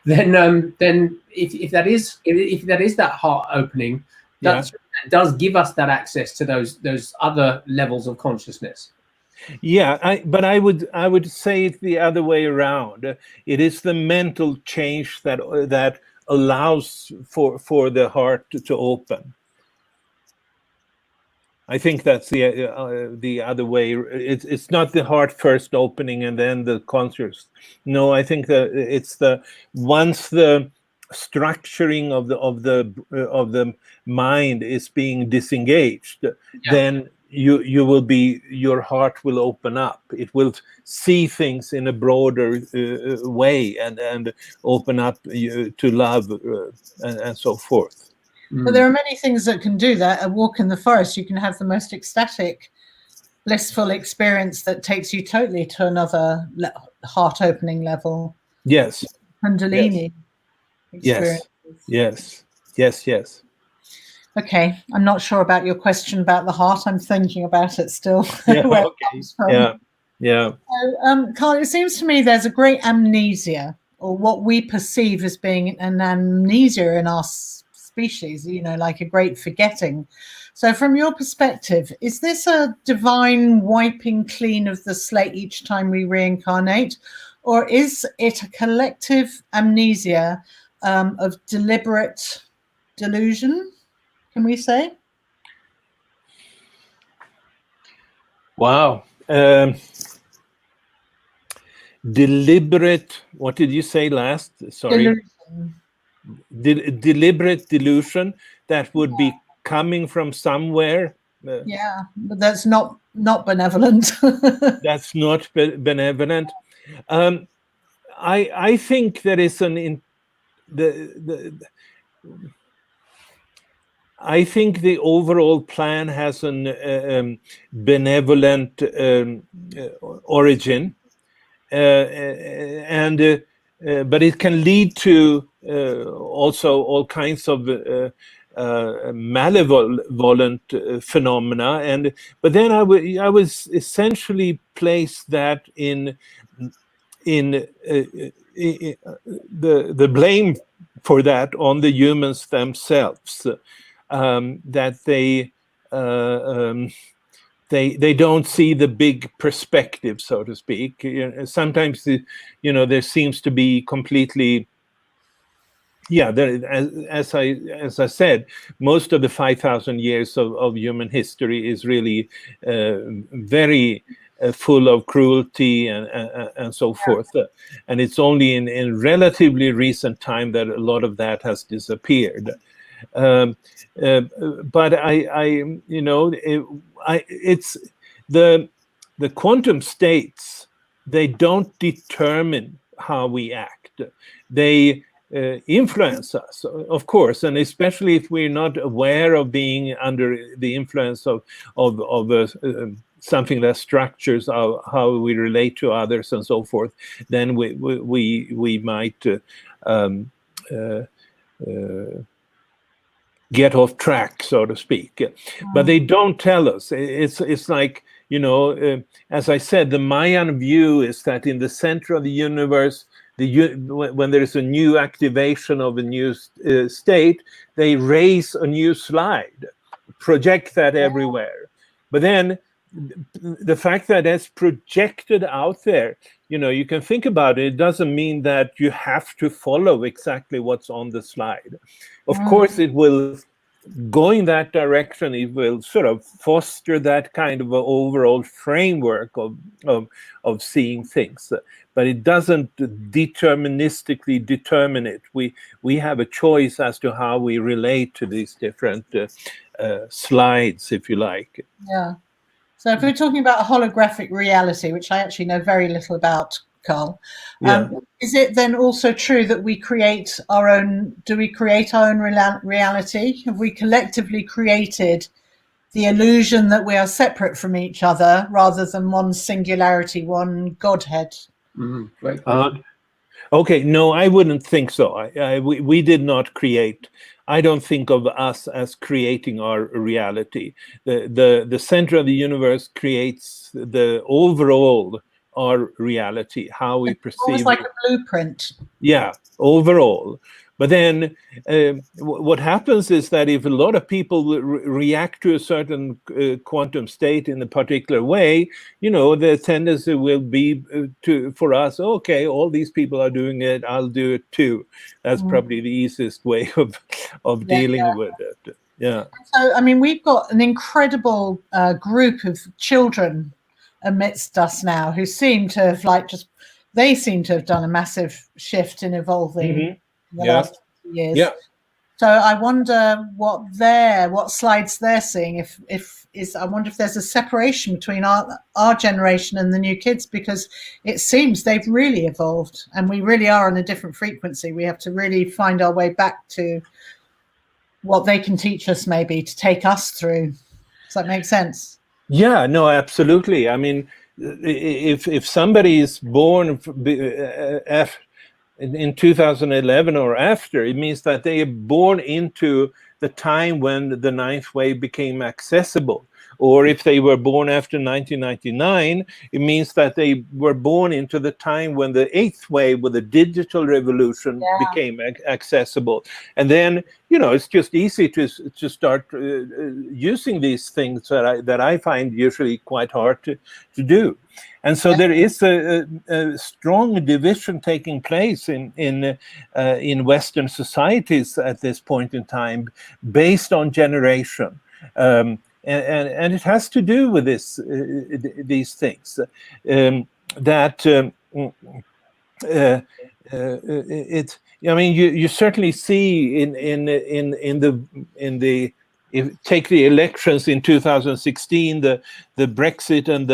if that is that heart opening, that does give us that access to those other levels of consciousness. Yeah, but I would say it the other way around. It is the mental change that allows for the heart to open. I think that's the other way. It's not the heart first opening and then the conscious. No, I think that it's once the structuring of the mind is being disengaged, then your heart will open up. It will see things in a broader way and open up to love and so forth. But there are many things that can do that. A walk in the forest, you can have the most ecstatic, blissful experience that takes you totally to another heart-opening level. Yes. Kundalini experience. Yes. Okay, I'm not sure about your question about the heart. I'm thinking about it still. Yeah, where it comes from. Yeah. So, Carl, it seems to me there's a great amnesia, or what we perceive as being an amnesia in our species, like a great forgetting. So from your perspective, is this a divine wiping clean of the slate each time we reincarnate, or is it a collective amnesia of deliberate delusion, can we say? Wow. Deliberate, what did you say last? Sorry. Deliberate delusion that would be coming from somewhere. But that's not benevolent. That's not benevolent. I think there is I think the overall plan has an benevolent origin, but it can lead to also all kinds of malevolent phenomena, but then I would essentially place that in the blame for that on the humans themselves, that they don't see the big perspective, so to speak. Sometimes there seems to be completely. As I said, most of the 5,000 years of human history is really very full of cruelty and so forth, and it's only in relatively recent time that a lot of that has disappeared. But it's the quantum states. They don't determine how we act. They influence us, of course, and especially if we're not aware of being under the influence of something that structures how we relate to others and so forth, then we might get off track, so to speak. But they don't tell us. It's like, as I said, the Mayan view is that in the center of the universe when there is a new activation of a new state, they raise a new slide, project that everywhere. But then the fact that it's projected out there, you can think about it. It doesn't mean that you have to follow exactly what's on the slide. Of course, it will go in that direction. It will sort of foster that kind of an overall framework of seeing things, but it doesn't deterministically determine it. We have a choice as to how we relate to these different slides, if you like. Yeah. So if we're talking about holographic reality, which I actually know very little about, Carl, is it then also true that we create our own? Do we create our own reality? Have we collectively created the illusion that we are separate from each other rather than one singularity, one Godhead? Right. Okay, no, I wouldn't think so. We did not create. I don't think of us as creating our reality. The center of the universe creates the overall our reality, how we perceive. Almost like a blueprint. Yeah, overall. But then what happens is that if a lot of people react to a certain quantum state in a particular way, the tendency will be for us, okay, all these people are doing it, I'll do it too. That's probably the easiest way of dealing with it. Yeah. So, I mean, we've got an incredible group of children amidst us now who seem to have they seem to have done a massive shift in evolving in the last few years. Yeah. So I wonder what slides they're seeing. I wonder if there's a separation between our generation and the new kids, because it seems they've really evolved and we really are on a different frequency. We have to really find our way back to what they can teach us, maybe to take us through. Does that make sense? Yeah, no, absolutely. I mean, if somebody is born in 2011 or after, it means that they are born into the time when the ninth wave became accessible. Or if they were born after 1999, it means that they were born into the time when the eighth wave with the digital revolution became accessible. And then, it's just easy to start using these things that I find usually quite hard to do. And so there is a strong division taking place in Western societies at this point in time, based on generation. And it has to do with these things you certainly see if take the elections in 2016, the Brexit and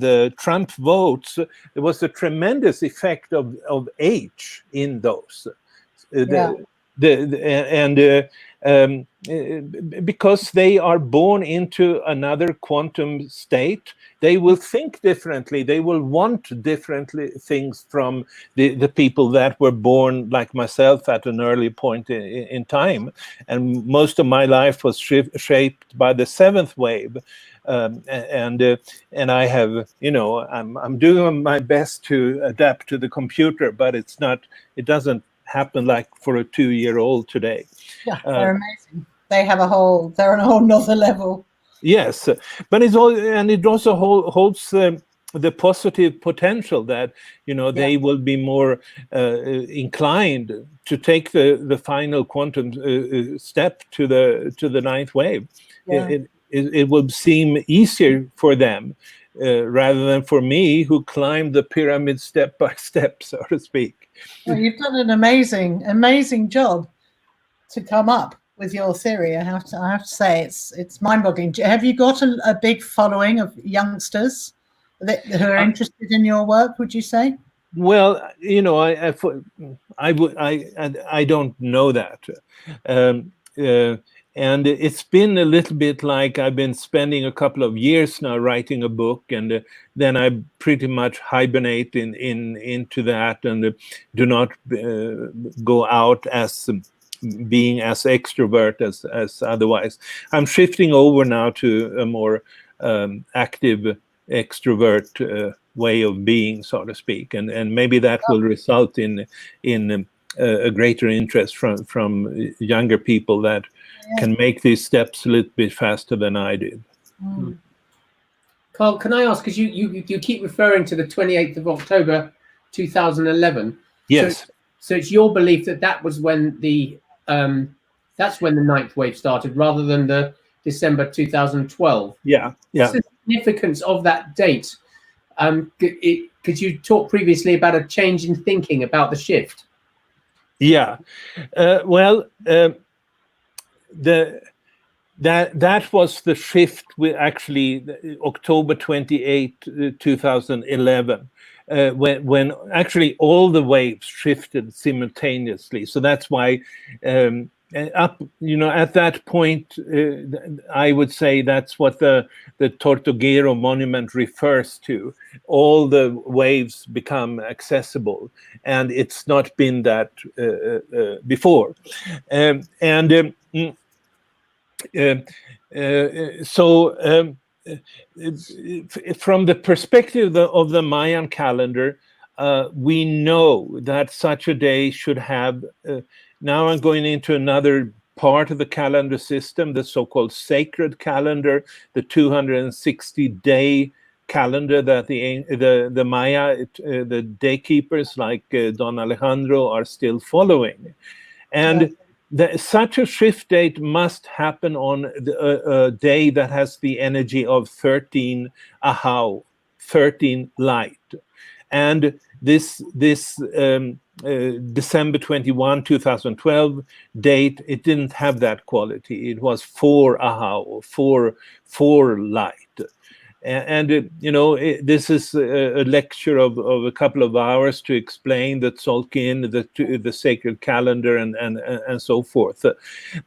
the Trump votes, there was a tremendous effect of age in those. Because they are born into another quantum state, they will think differently. They will want differently things from the people that were born like myself at an early point in time. And most of my life was shaped by the seventh wave. And I have, I'm doing my best to adapt to the computer, but it doesn't happen like for a 2-year-old today. Yeah, they're amazing. They're on a whole nother level. Yes, but it also holds the positive potential that they will be more inclined to take the final quantum step to the ninth wave. Yeah. It will seem easier for them rather than for me, who climbed the pyramid step by step, so to speak. Well, you've done an amazing job to come up with your theory. I have to say it's mind-boggling. Have you got a big following of youngsters who are interested in your work, would you say? Well, I don't know that. And it's been a little bit like I've been spending a couple of years now writing a book, and then I pretty much hibernate into that and do not go out as being as extrovert as otherwise. I'm shifting over now to a more active extrovert way of being, so to speak, and maybe that will result in a greater interest from younger people that can make these steps a little bit faster than I did. Carl, can I ask, because you keep referring to the 28th of October 2011. Yes. So it's your belief that was when that's when the ninth wave started, rather than the December 2012. Yeah. What's the significance of that date? Could you talk previously about a change in thinking about the shift? Yeah. That was the shift with actually October 28, 2011, when actually all the waves shifted simultaneously. So that's why at that point, I would say that's what the Tortuguero monument refers to. All the waves become accessible, and it's not been that before. From the perspective of the Mayan calendar, we know that such a day should have, now I'm going into another part of the calendar system, the so-called sacred calendar, the 260-day calendar that the Maya, the day keepers like Don Alejandro are still following. And such a shift date must happen on a day that has the energy of 13 ahau, 13 light. And this December 21, 2012 date, it didn't have that quality. It was 4 ahau, or 4 light. And this is a lecture of a couple of hours to explain the Tzolkin, the sacred calendar, and so forth.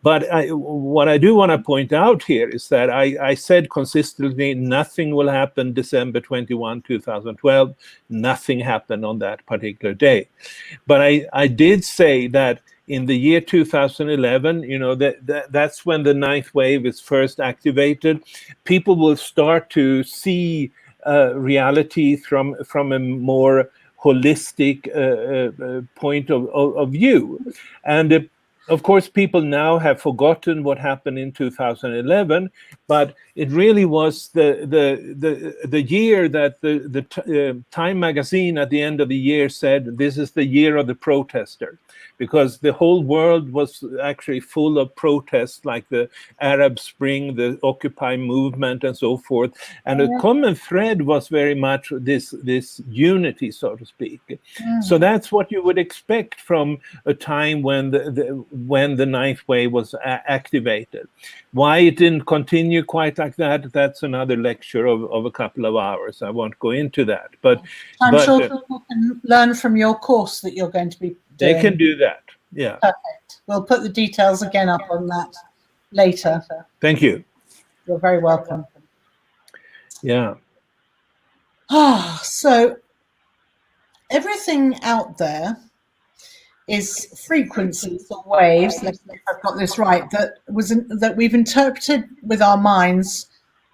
But what I do want to point out here is that I said consistently nothing will happen December 21, 2012. Nothing happened on that particular day. But I did say that in the year 2011, that's when the ninth wave is first activated. People will start to see reality from a more holistic point of view. And of course, people now have forgotten what happened in 2011, but it really was the year that the Time magazine at the end of the year said this is the year of the protester, because the whole world was actually full of protests like the Arab Spring, the Occupy movement, and so forth. And a common thread was very much this unity, so to speak. So that's what you would expect from a time when the ninth wave was activated. Why it didn't continue quite like that, that's another lecture of a couple of hours. I won't go into that. But I'm sure people can learn from your course that you're going to be doing. They can do that, yeah. Perfect. We'll put the details again up on that later. Thank you. You're very welcome. Yeah. So everything out there is frequencies or waves, let's see if I've got this right, that we've interpreted with our minds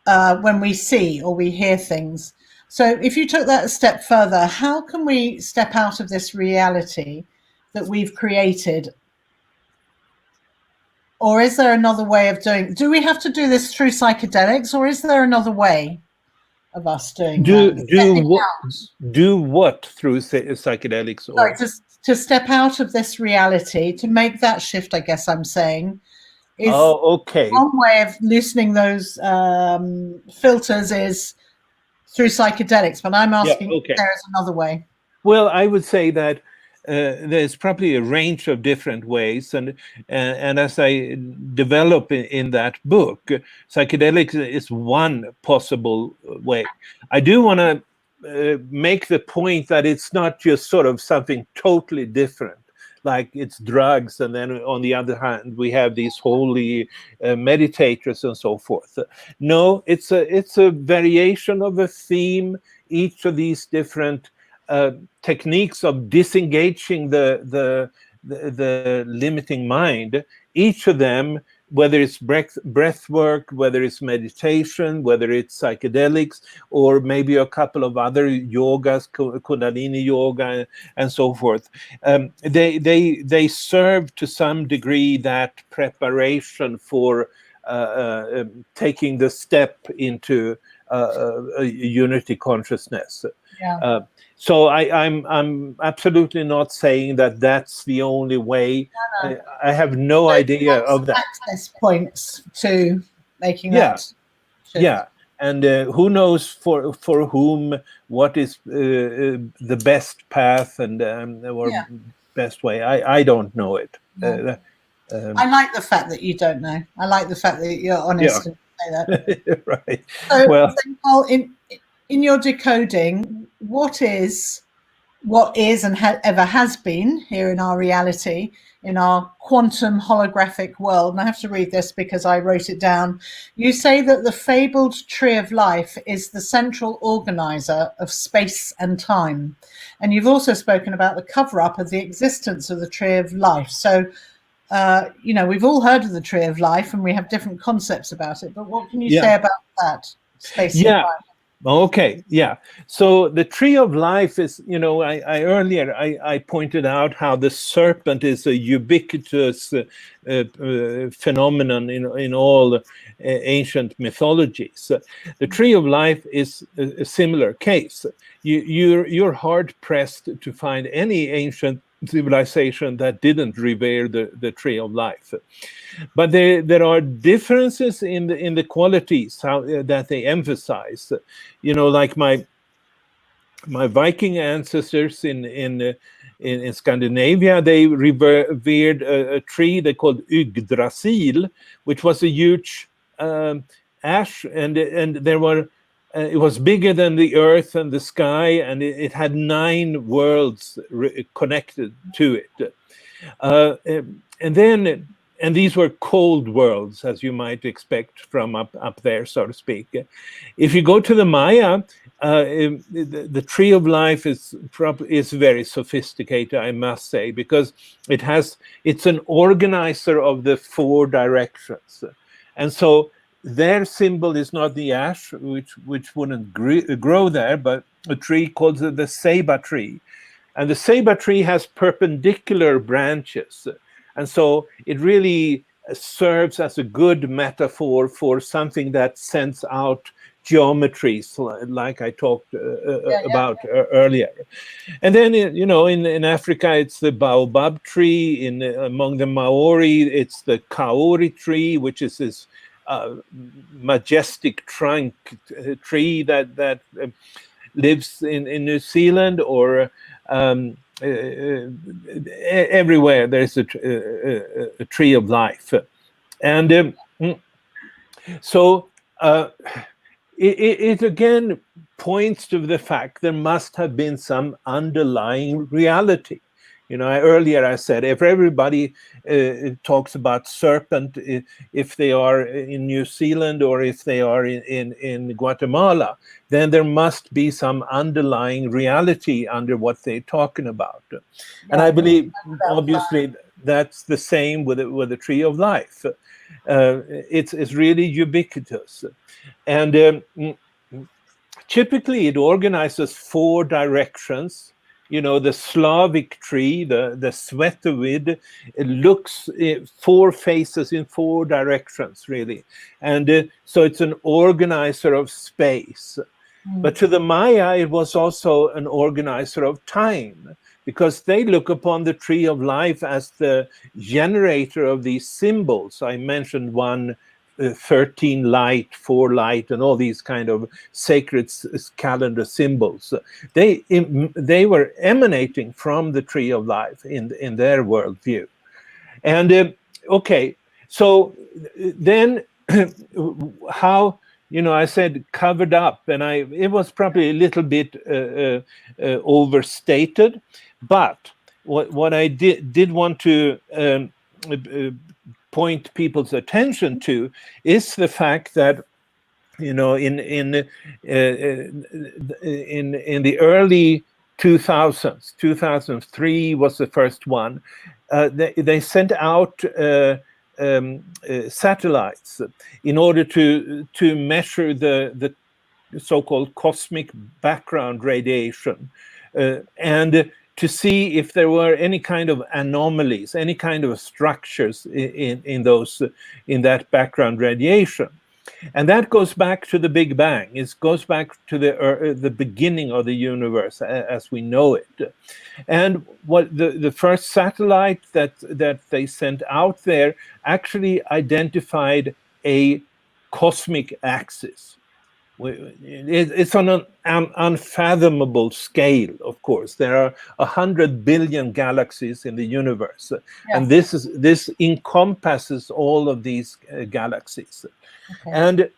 when we see or we hear things. So if you took that a step further, how can we step out of this reality that we've created? Or is there another way of doing? Do we have to do this through psychedelics, or is there another way of us doing that? Do what through psychedelics? Sorry, to step out of this reality, to make that shift, I guess I'm saying, is one way of loosening those filters is through psychedelics, but I'm asking if there is another way. Well, I would say that there's probably a range of different ways, and as I develop in that book, psychedelics is one possible way. I do want to make the point that it's not just sort of something totally different, like it's drugs, and then on the other hand we have these holy meditators and so forth. No, it's a variation of a theme. Each of these different techniques of disengaging the limiting mind, each of them whether it's breath work, whether it's meditation, whether it's psychedelics, or maybe a couple of other yogas, Kundalini yoga, and so forth. They serve to some degree that preparation for taking the step into a unity consciousness. Yeah. So I'm absolutely not saying that that's the only way. No. I have no idea of that. Access points to making Yeah. that shift. Yeah, and who knows for whom what is the best path and or best way. I don't know it. No. I like the fact that you don't know. I like the fact that you're honest and say that. Right. So, Well, in your decoding, what is and ever has been here in our reality, in our quantum holographic world, and I have to read this because I wrote it down. You say that the fabled tree of life is the central organizer of space and time. And you've also spoken about the cover-up of the existence of the tree of life. So, we've all heard of the tree of life and we have different concepts about it, but what can you say about that, space and time? Okay, yeah. So the tree of life is, I earlier pointed out how the serpent is a ubiquitous phenomenon in all ancient mythologies. The tree of life is a similar case. You're hard pressed to find any ancient civilization that didn't revere the tree of life. But there are differences in the qualities that they emphasize. Like my Viking ancestors in Scandinavia, they revered a tree they called Yggdrasil, which was a huge ash, and there were. It was bigger than the earth and the sky, and it had 9 worlds connected to it. And these were cold worlds, as you might expect from up there, so to speak. If you go to the Maya, the tree of life is very sophisticated, I must say, because it's an organizer of the 4 directions, and so their symbol is not the ash, which wouldn't grow there, but a tree called the ceiba tree, and the ceiba tree has perpendicular branches. And so it really serves as a good metaphor for something that sends out geometries, like I talked about earlier. And then, in Africa, it's the baobab tree. Among the Maori, it's the kauri tree, which is this majestic trunk tree that lives in New Zealand, or everywhere there's a tree of life. And so it again points to the fact there must have been some underlying reality. Earlier I said, if everybody talks about serpent, if they are in New Zealand or if they are in Guatemala, then there must be some underlying reality under what they're talking about. And I believe, obviously, that's the same with the tree of life. It's really ubiquitous. And typically it organizes 4 directions. The Slavic tree, the Svetowid, it looks 4 faces in 4 directions, really. And so it's an organizer of space. But to the Maya, it was also an organizer of time, because they look upon the tree of life as the generator of these symbols. I mentioned one, 13 light, 4 light, and all these kind of sacred calendar symbols. They were emanating from the tree of life in their worldview. And okay, so then how, I said covered up, and it was probably a little bit overstated, but what I did want to point people's attention to is the fact that in the early 2000s, 2003 was the first one. They sent out satellites in order to measure the so-called cosmic background radiation, and to see if there were any kind of anomalies, any kind of structures in that background radiation. And that goes back to the Big Bang. It goes back to the beginning of the universe as we know it. And what the first satellite that they sent out there actually identified a cosmic axis. It's on an unfathomable scale, of course. There are 100 billion galaxies in the universe, and this encompasses all of these galaxies. Okay. And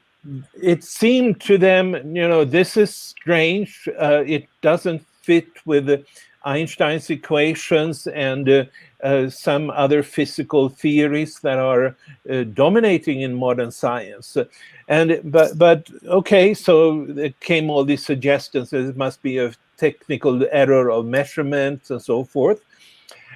it seemed to them, this is strange. It doesn't fit with Einstein's equations and some other physical theories that are dominating in modern science. But okay, so there came all these suggestions that it must be a technical error of measurements and so forth.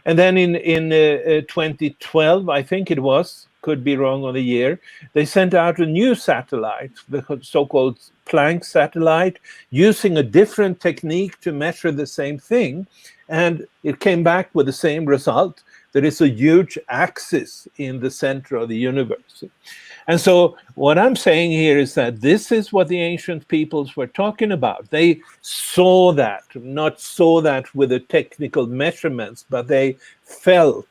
And then in 2012, I think it was, could be wrong on the year, they sent out a new satellite, the so-called Planck satellite, using a different technique to measure the same thing. And it came back with the same result. There is a huge axis in the center of the universe. And so what I'm saying here is that this is what the ancient peoples were talking about. They saw that, not saw that with the technical measurements, but they felt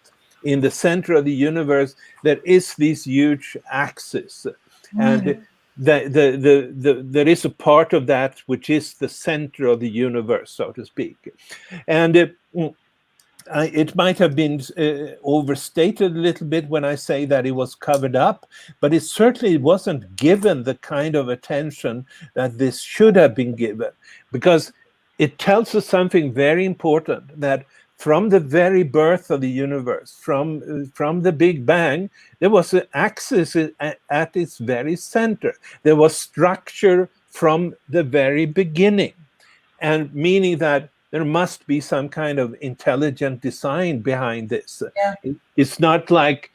in the center of the universe there is this huge axis. And there is a part of that which is the center of the universe, so to speak. And it might have been overstated a little bit when I say that it was covered up, but it certainly wasn't given the kind of attention that this should have been given, because it tells us something very important, that from the very birth of the universe, from the Big Bang, there was an axis at its very center. There was structure from the very beginning, and meaning that there must be some kind of intelligent design behind this. Yeah. It's not like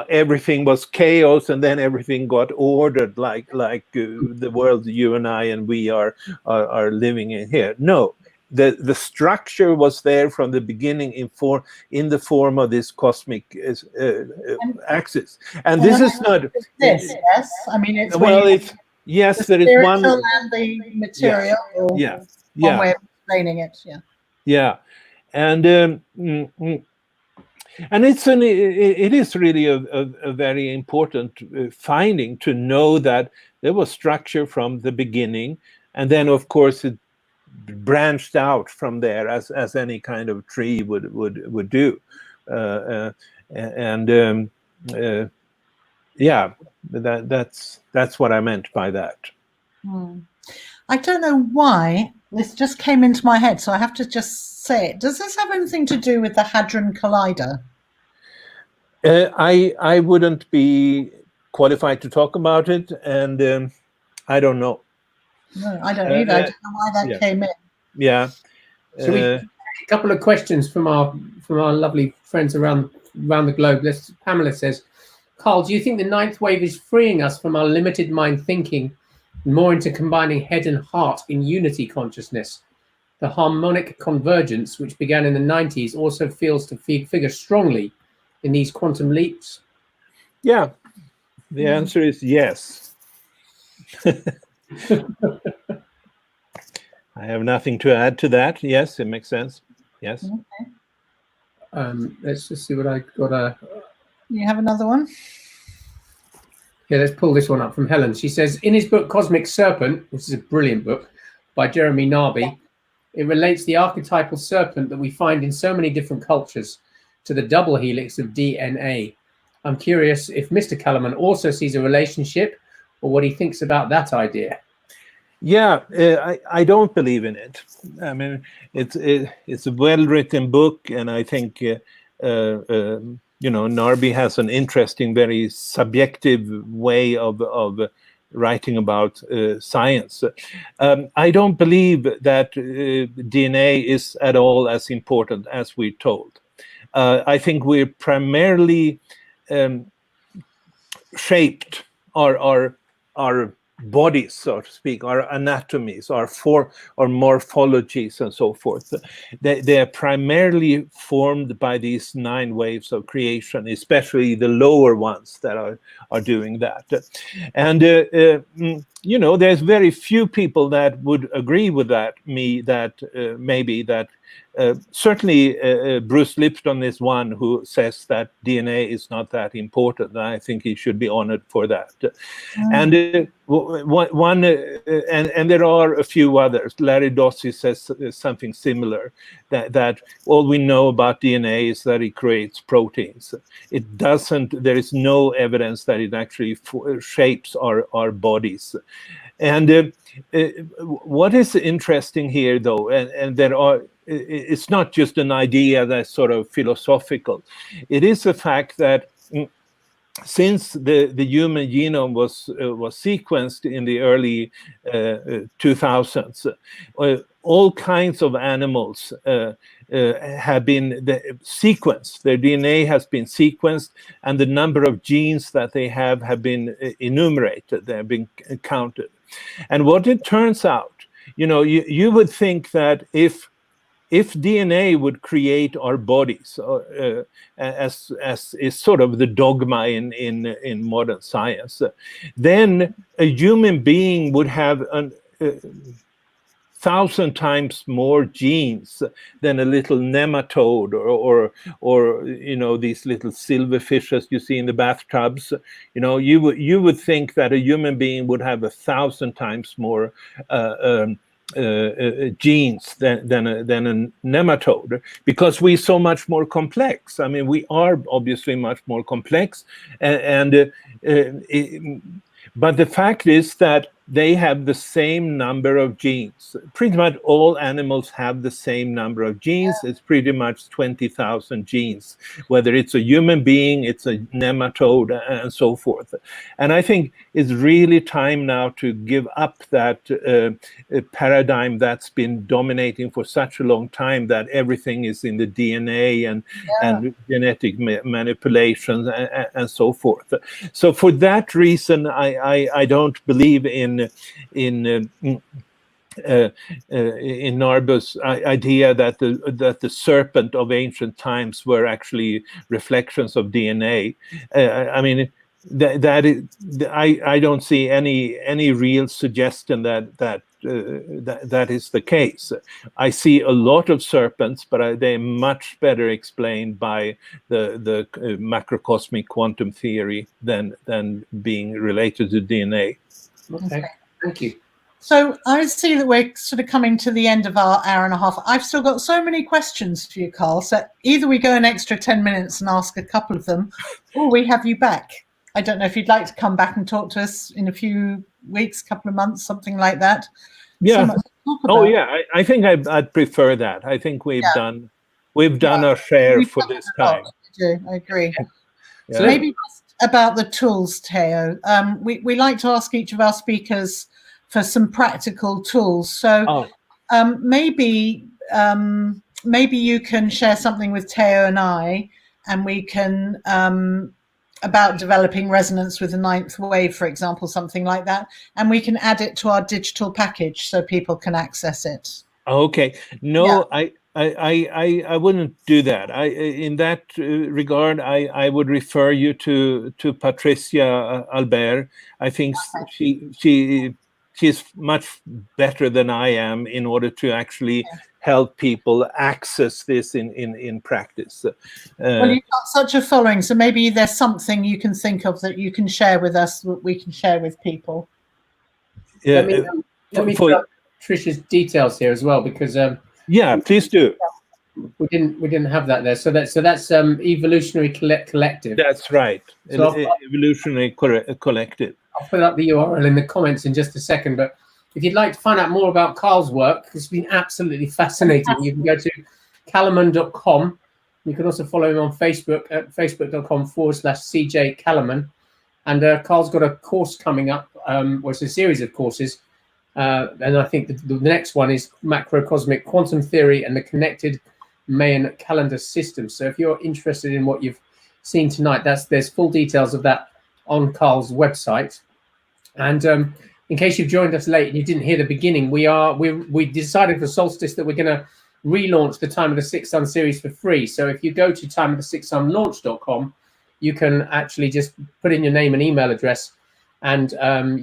everything was chaos and then everything got ordered like the world you and I and we are living in here. No, the structure was there from the beginning in the form of this cosmic axis. And this is not this. Yes, I mean it's yes, there is one and the material. Yeah. One way of explaining it. Yeah, and it is really a very important finding to know that there was structure from the beginning, and then of course it branched out from there as any kind of tree would do, yeah, that's what I meant by that. I don't know why this just came into my head, so I have to just say it. Does this have anything to do with the Hadron Collider? I wouldn't be qualified to talk about it, and I don't know. No, I don't either. I don't know why that came in. Yeah. So a couple of questions from our lovely friends around the globe. Pamela says, Carl, do you think the ninth wave is freeing us from our limited mind thinking, more into combining head and heart in unity consciousness? The harmonic convergence, which began in the 90s, also feels to figure strongly in these quantum leaps. Yeah, the answer is yes. I have nothing to add to that. Yes, it makes sense. Yes. Okay. Let's just see what I got. You have another one? Yeah, let's pull this one up from Helen. She says, in his book Cosmic Serpent, which is a brilliant book by Jeremy Narby, it relates the archetypal serpent that we find in so many different cultures to the double helix of DNA. I'm curious if Mr. Calleman also sees a relationship, or what he thinks about that idea. Yeah, I don't believe in it. I mean, it's a well-written book, and I think Narby has an interesting, very subjective way of writing about science. I don't believe that DNA is at all as important as we're told. I think we're primarily shaped our bodies, so to speak, our anatomies, our morphologies, and so forth. They are primarily formed by these 9 waves of creation, especially the lower ones that are doing that. And there's very few people that would agree with that. Certainly Bruce Lipton is one who says that DNA is not that important, and I think he should be honored for that. And and there are a few others. Larry Dossey says something similar, that all we know about DNA is that it creates proteins. It doesn't. There is no evidence that it actually shapes our bodies. And what is interesting here, though, and there are, it's not just an idea that's sort of philosophical. It is a fact that since the human genome was sequenced in the early 2000s, all kinds of animals have been sequenced. Their DNA has been sequenced, and the number of genes that they have been enumerated. They have been counted. And what it turns out, you would think that if DNA would create our bodies, as is sort of the dogma in modern science, then a human being would have 1,000 times more genes than a little nematode or these little silverfishes you see in the bathtubs. You would think that a human being would have 1,000 times more genes than a nematode, because we're so much more complex. I mean, we are obviously much more complex, but the fact is that they have the same number of genes. Pretty much all animals have the same number of genes. It's pretty much 20,000 genes, whether it's a human being, it's a nematode, and so forth. And I think it's really time now to give up that paradigm that's been dominating for such a long time, that everything is in the DNA and genetic manipulations and so forth. So for that reason, I don't believe in Narbu's idea that the serpent of ancient times were actually reflections of DNA. I mean, I don't see any real suggestion that is the case. I see a lot of serpents, but they're much better explained by the macrocosmic quantum theory than being related to DNA. Okay, thank you. So I see that we're sort of coming to the end of our hour and a half. I've still got so many questions for you, Carl. So either we go an extra 10 minutes and ask a couple of them, or we have you back. I don't know if you'd like to come back and talk to us in a few weeks, couple of months, something like that. Yeah. So I think I'd prefer that. I think we've done our share for this time. I agree. Yeah. So maybe just about the tools, Theo. We like to ask each of our speakers for some practical tools. So maybe you can share something with Theo and I, and we can about developing resonance with the 9th wave, for example, something like that, and we can add it to our digital package so people can access it. Okay. No, yeah. I wouldn't do that. In that regard, I would refer you to Patricia Albert. I think she's much better than I am in order to actually help people access this in practice. Well, you've got such a following, so maybe there's something you can think of that you can share with us, that we can share with people. Let me put up Trish's details here as well, because yeah, please do. We didn't have that there. So that's Evolutionary Collective. That's right. So Evolutionary Collective. I'll put up the URL in the comments in just a second. But if you'd like to find out more about Carl's work, it's been absolutely fascinating. You can go to Calleman.com. You can also follow him on Facebook at facebook.com/CJ Calleman. And Carl's got a course coming up, it's a series of courses. And I think the next one is Macrocosmic Quantum Theory and the Connected Mayan Calendar System. So if you're interested in what you've seen tonight, there's full details of that on Carl's website. And in case you've joined us late and you didn't hear the beginning, we decided for Solstice that we're going to relaunch the Time of the Sixth Sun series for free. So if you go to timeofthesixthsunlaunch.com, you can actually just put in your name and email address, and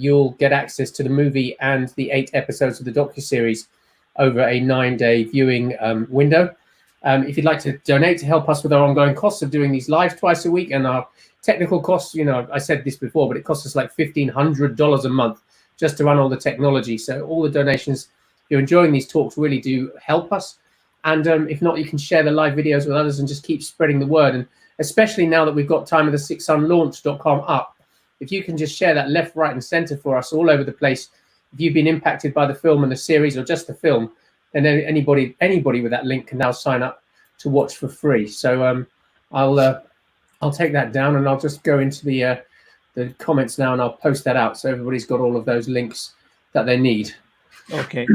you'll get access to the movie and the 8 episodes of the docuseries over a 9-day viewing window. If you'd like to donate to help us with our ongoing costs of doing these live twice a week and our technical costs, you know, I said this before, but it costs us like $1,500 a month just to run all the technology. So all the donations, if you're enjoying these talks, really do help us. And if not, you can share the live videos with others and just keep spreading the word. And especially now that we've got timeofthesixthsunlaunch.com up, if you can just share that left, right, and center for us all over the place. If you've been impacted by the film and the series, or just the film, then anybody with that link can now sign up to watch for free. So I'll take that down, and I'll just go into the comments now, and I'll post that out so everybody's got all of those links that they need. Okay.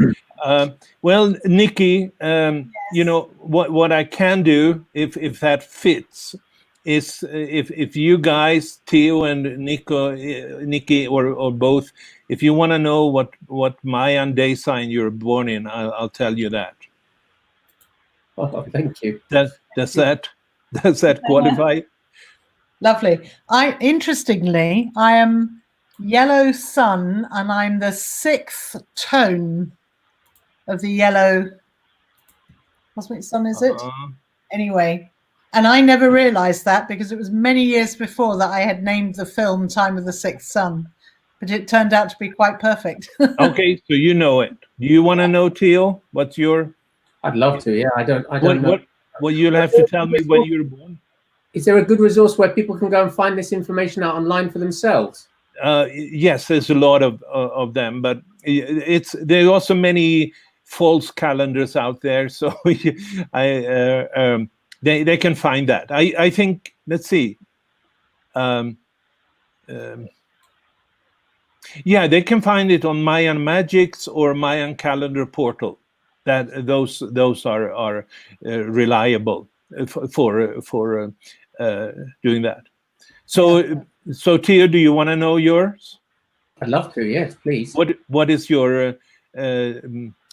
Well, Nikki, you know what I can do, if that fits, is if you guys, Theo and Nikki, or both, if you want to know what Mayan day sign you're born in, I'll tell you that. Oh, thank you. Does that qualify? Lovely. Interestingly, I am yellow sun, and I'm the 6th tone of the yellow cosmic sun, is it? Anyway, and I never realized that, because it was many years before that I had named the film Time of the Sixth Sun, but it turned out to be quite perfect. Okay, so you know it. Do you want to know, Theo? What's your? I'd love to. Yeah, I don't know. Well, you'll have to tell me when you were born. Is there a good resource where people can go and find this information out online for themselves? Yes, there's a lot of them, but there are also many false calendars out there, so they can find that. I think, let's see. Yeah, they can find it on Mayan Magics or Mayan Calendar portal. That those are reliable for doing that. So Tia, do you want to know yours? I'd love to. Yes, please. What is your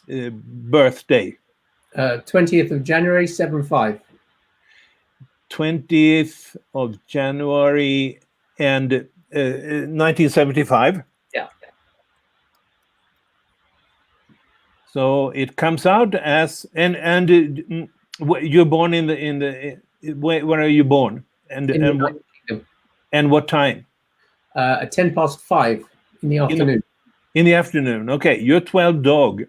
birthday? 20th of January, 7/5. 20th of January and 1975. Yeah. So it comes out as and you're born in the where are you born and what time? At 5:10 in the afternoon. In the afternoon. Okay, you're 12 dog.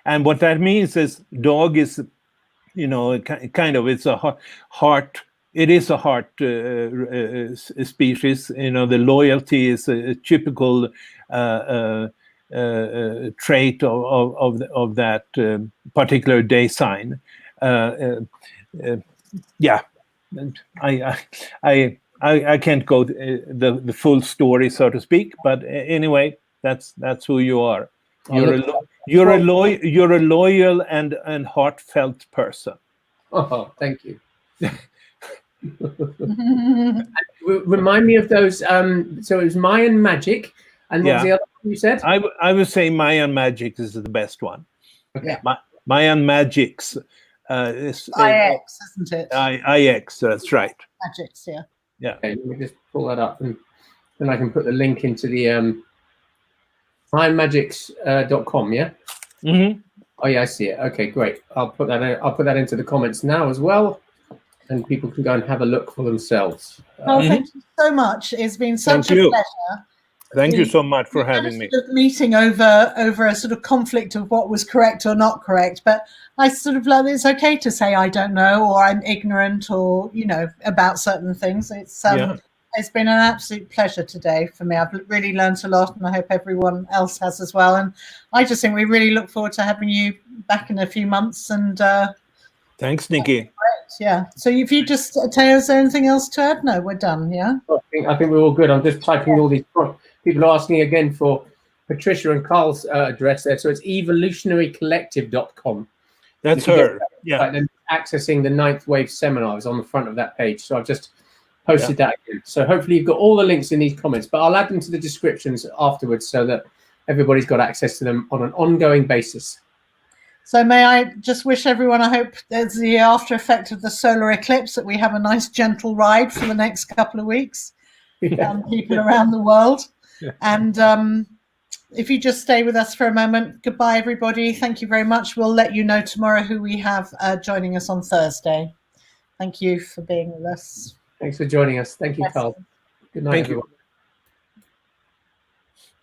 And what that means is dog is, you know, kind of, it's a heart. It is a heart species. You know, the loyalty is a typical trait of that particular day sign. Yeah, I can't go the full story, so to speak, but anyway, that's who you are. You're a loyal and heartfelt person. Oh, thank you. Remind me of those. So it was Mayan magic, and what was the other one you said? I would say Mayan magic is the best one. Okay. Mayan magics. IX, isn't it? IX, that's right. Magics, yeah. Yeah. Okay, let me just pull that up, and then I can put the link into the mayanmagics.com. Yeah. Mm-hmm. Oh yeah, I see it. Okay, great. I'll put that into the comments now as well, and people can go and have a look for themselves. Thank you so much. It's been such a pleasure. Thank you so much for having me. Meeting over a sort of conflict of what was correct or not correct, but I sort of like, it's okay to say I don't know, or I'm ignorant, or about certain things. It's been an absolute pleasure today for me. I've really learned a lot, and I hope everyone else has as well. And I just think we really look forward to having you back in a few months. And thanks, Nikki. Great, yeah. So if you just tell us anything else to add? No, we're done. Yeah. I think we're all good. I'm just typing all these. People are asking again for Patricia and Carl's address there. So it's evolutionarycollective.com. That's her. Yeah. And accessing the 9th Wave seminars on the front of that page. So I've just posted that again. So hopefully you've got all the links in these comments, but I'll add them to the descriptions afterwards so that everybody's got access to them on an ongoing basis. So may I just wish everyone, I hope there's the after effect of the solar eclipse, that we have a nice gentle ride for the next couple of weeks, people around the world. And if you just stay with us for a moment, goodbye, everybody. Thank you very much. We'll let you know tomorrow who we have joining us on Thursday. Thank you for being with us. Thanks for joining us. Thank you, Carl. Good night, everyone.